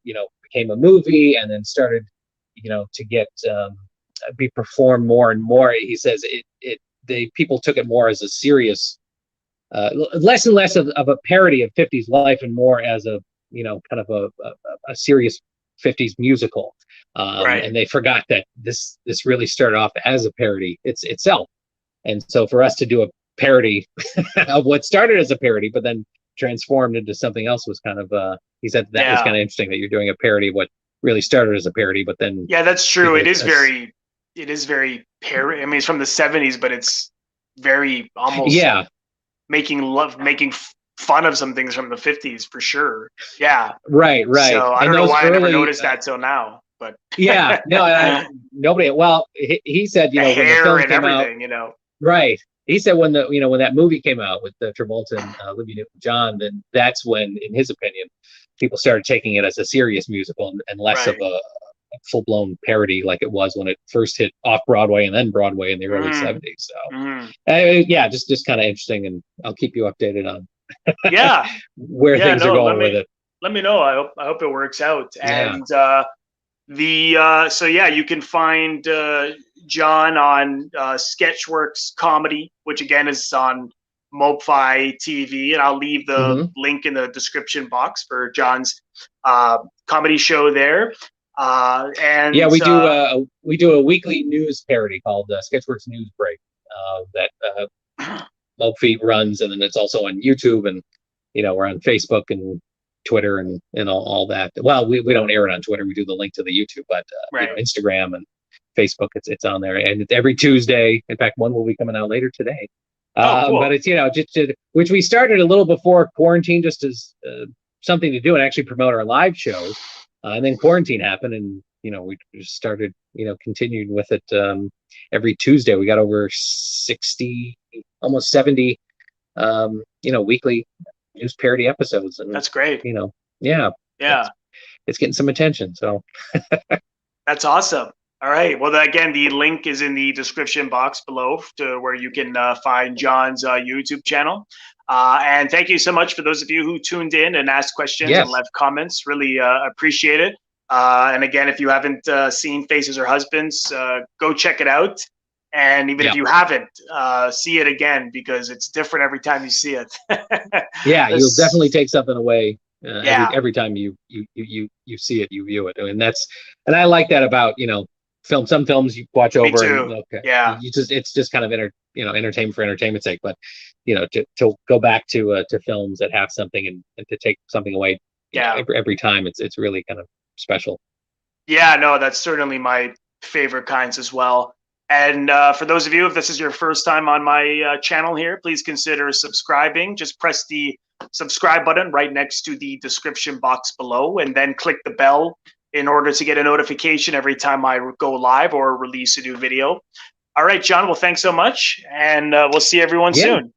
became a movie, and then started to get be performed more and more, he says people took it more as a serious, less and less of a parody of 50s life, and more as a kind of a serious 50s musical. Right. And they forgot that this really started off as a parody itself. And so for us to do a parody of what started as a parody but then transformed into something else was kind of he said that was kind of interesting, that you're doing a parody of what really started as a parody, but then that's true. It is very parody. I mean, it's from the 70s, but it's very almost making fun of some things from the 50s for sure. Yeah. Right. So I don't know why I never noticed that till now, but nobody. Well, he said, the when hair the film and came everything, out, right. He said when that movie came out with Travolta and Olivia Newton-John, then that's when, in his opinion, people started taking it as a serious musical and less of a full-blown parody like it was when it first hit off Broadway and then Broadway in the early 70s. So just kind of interesting, and I'll keep you updated on where things are going with it. Let me know. I hope it works out. And you can find John on Sketchworks Comedy, which again is on MOBFI-TV, and I'll leave the link in the description box for John's comedy show there. And we do a weekly news parody called Sketchworks News Break that MOBFI runs, and then it's also on YouTube, and we're on Facebook and Twitter and all that. Well, we don't air it on Twitter. We do the link to the YouTube, but Instagram and Facebook, it's on there, and it's every Tuesday. In fact, one will be coming out later today. Cool. But it's just which we started a little before quarantine, just as something to do and actually promote our live shows, and then quarantine happened, and we just started continuing with it every Tuesday. We got over 60, almost 70 weekly news parody episodes, and that's great. It's getting some attention, so that's awesome. All right. Well, again, the link is in the description box below to where you can find John's YouTube channel. And thank you so much for those of you who tuned in and asked questions and left comments. Really appreciate it. And again, if you haven't seen Faces or Husbands, go check it out. And even if you haven't, see it again, because it's different every time you see it. Yeah, you'll definitely take something away Yeah. every time you see it, you view it, and I like that about film. Some films you watch Me over and too. Yeah. it's just kind of entertainment for entertainment's sake. But to go back to films that have something and to take something away, Yeah. every time, it's really kind of special. Yeah, no, that's certainly my favorite kinds as well. And for those of you, if this is your first time on my channel here, please consider subscribing. Just press the subscribe button right next to the description box below, and then click the bell in order to get a notification every time I go live or release a new video. All right, John, well, thanks so much, and we'll see everyone soon.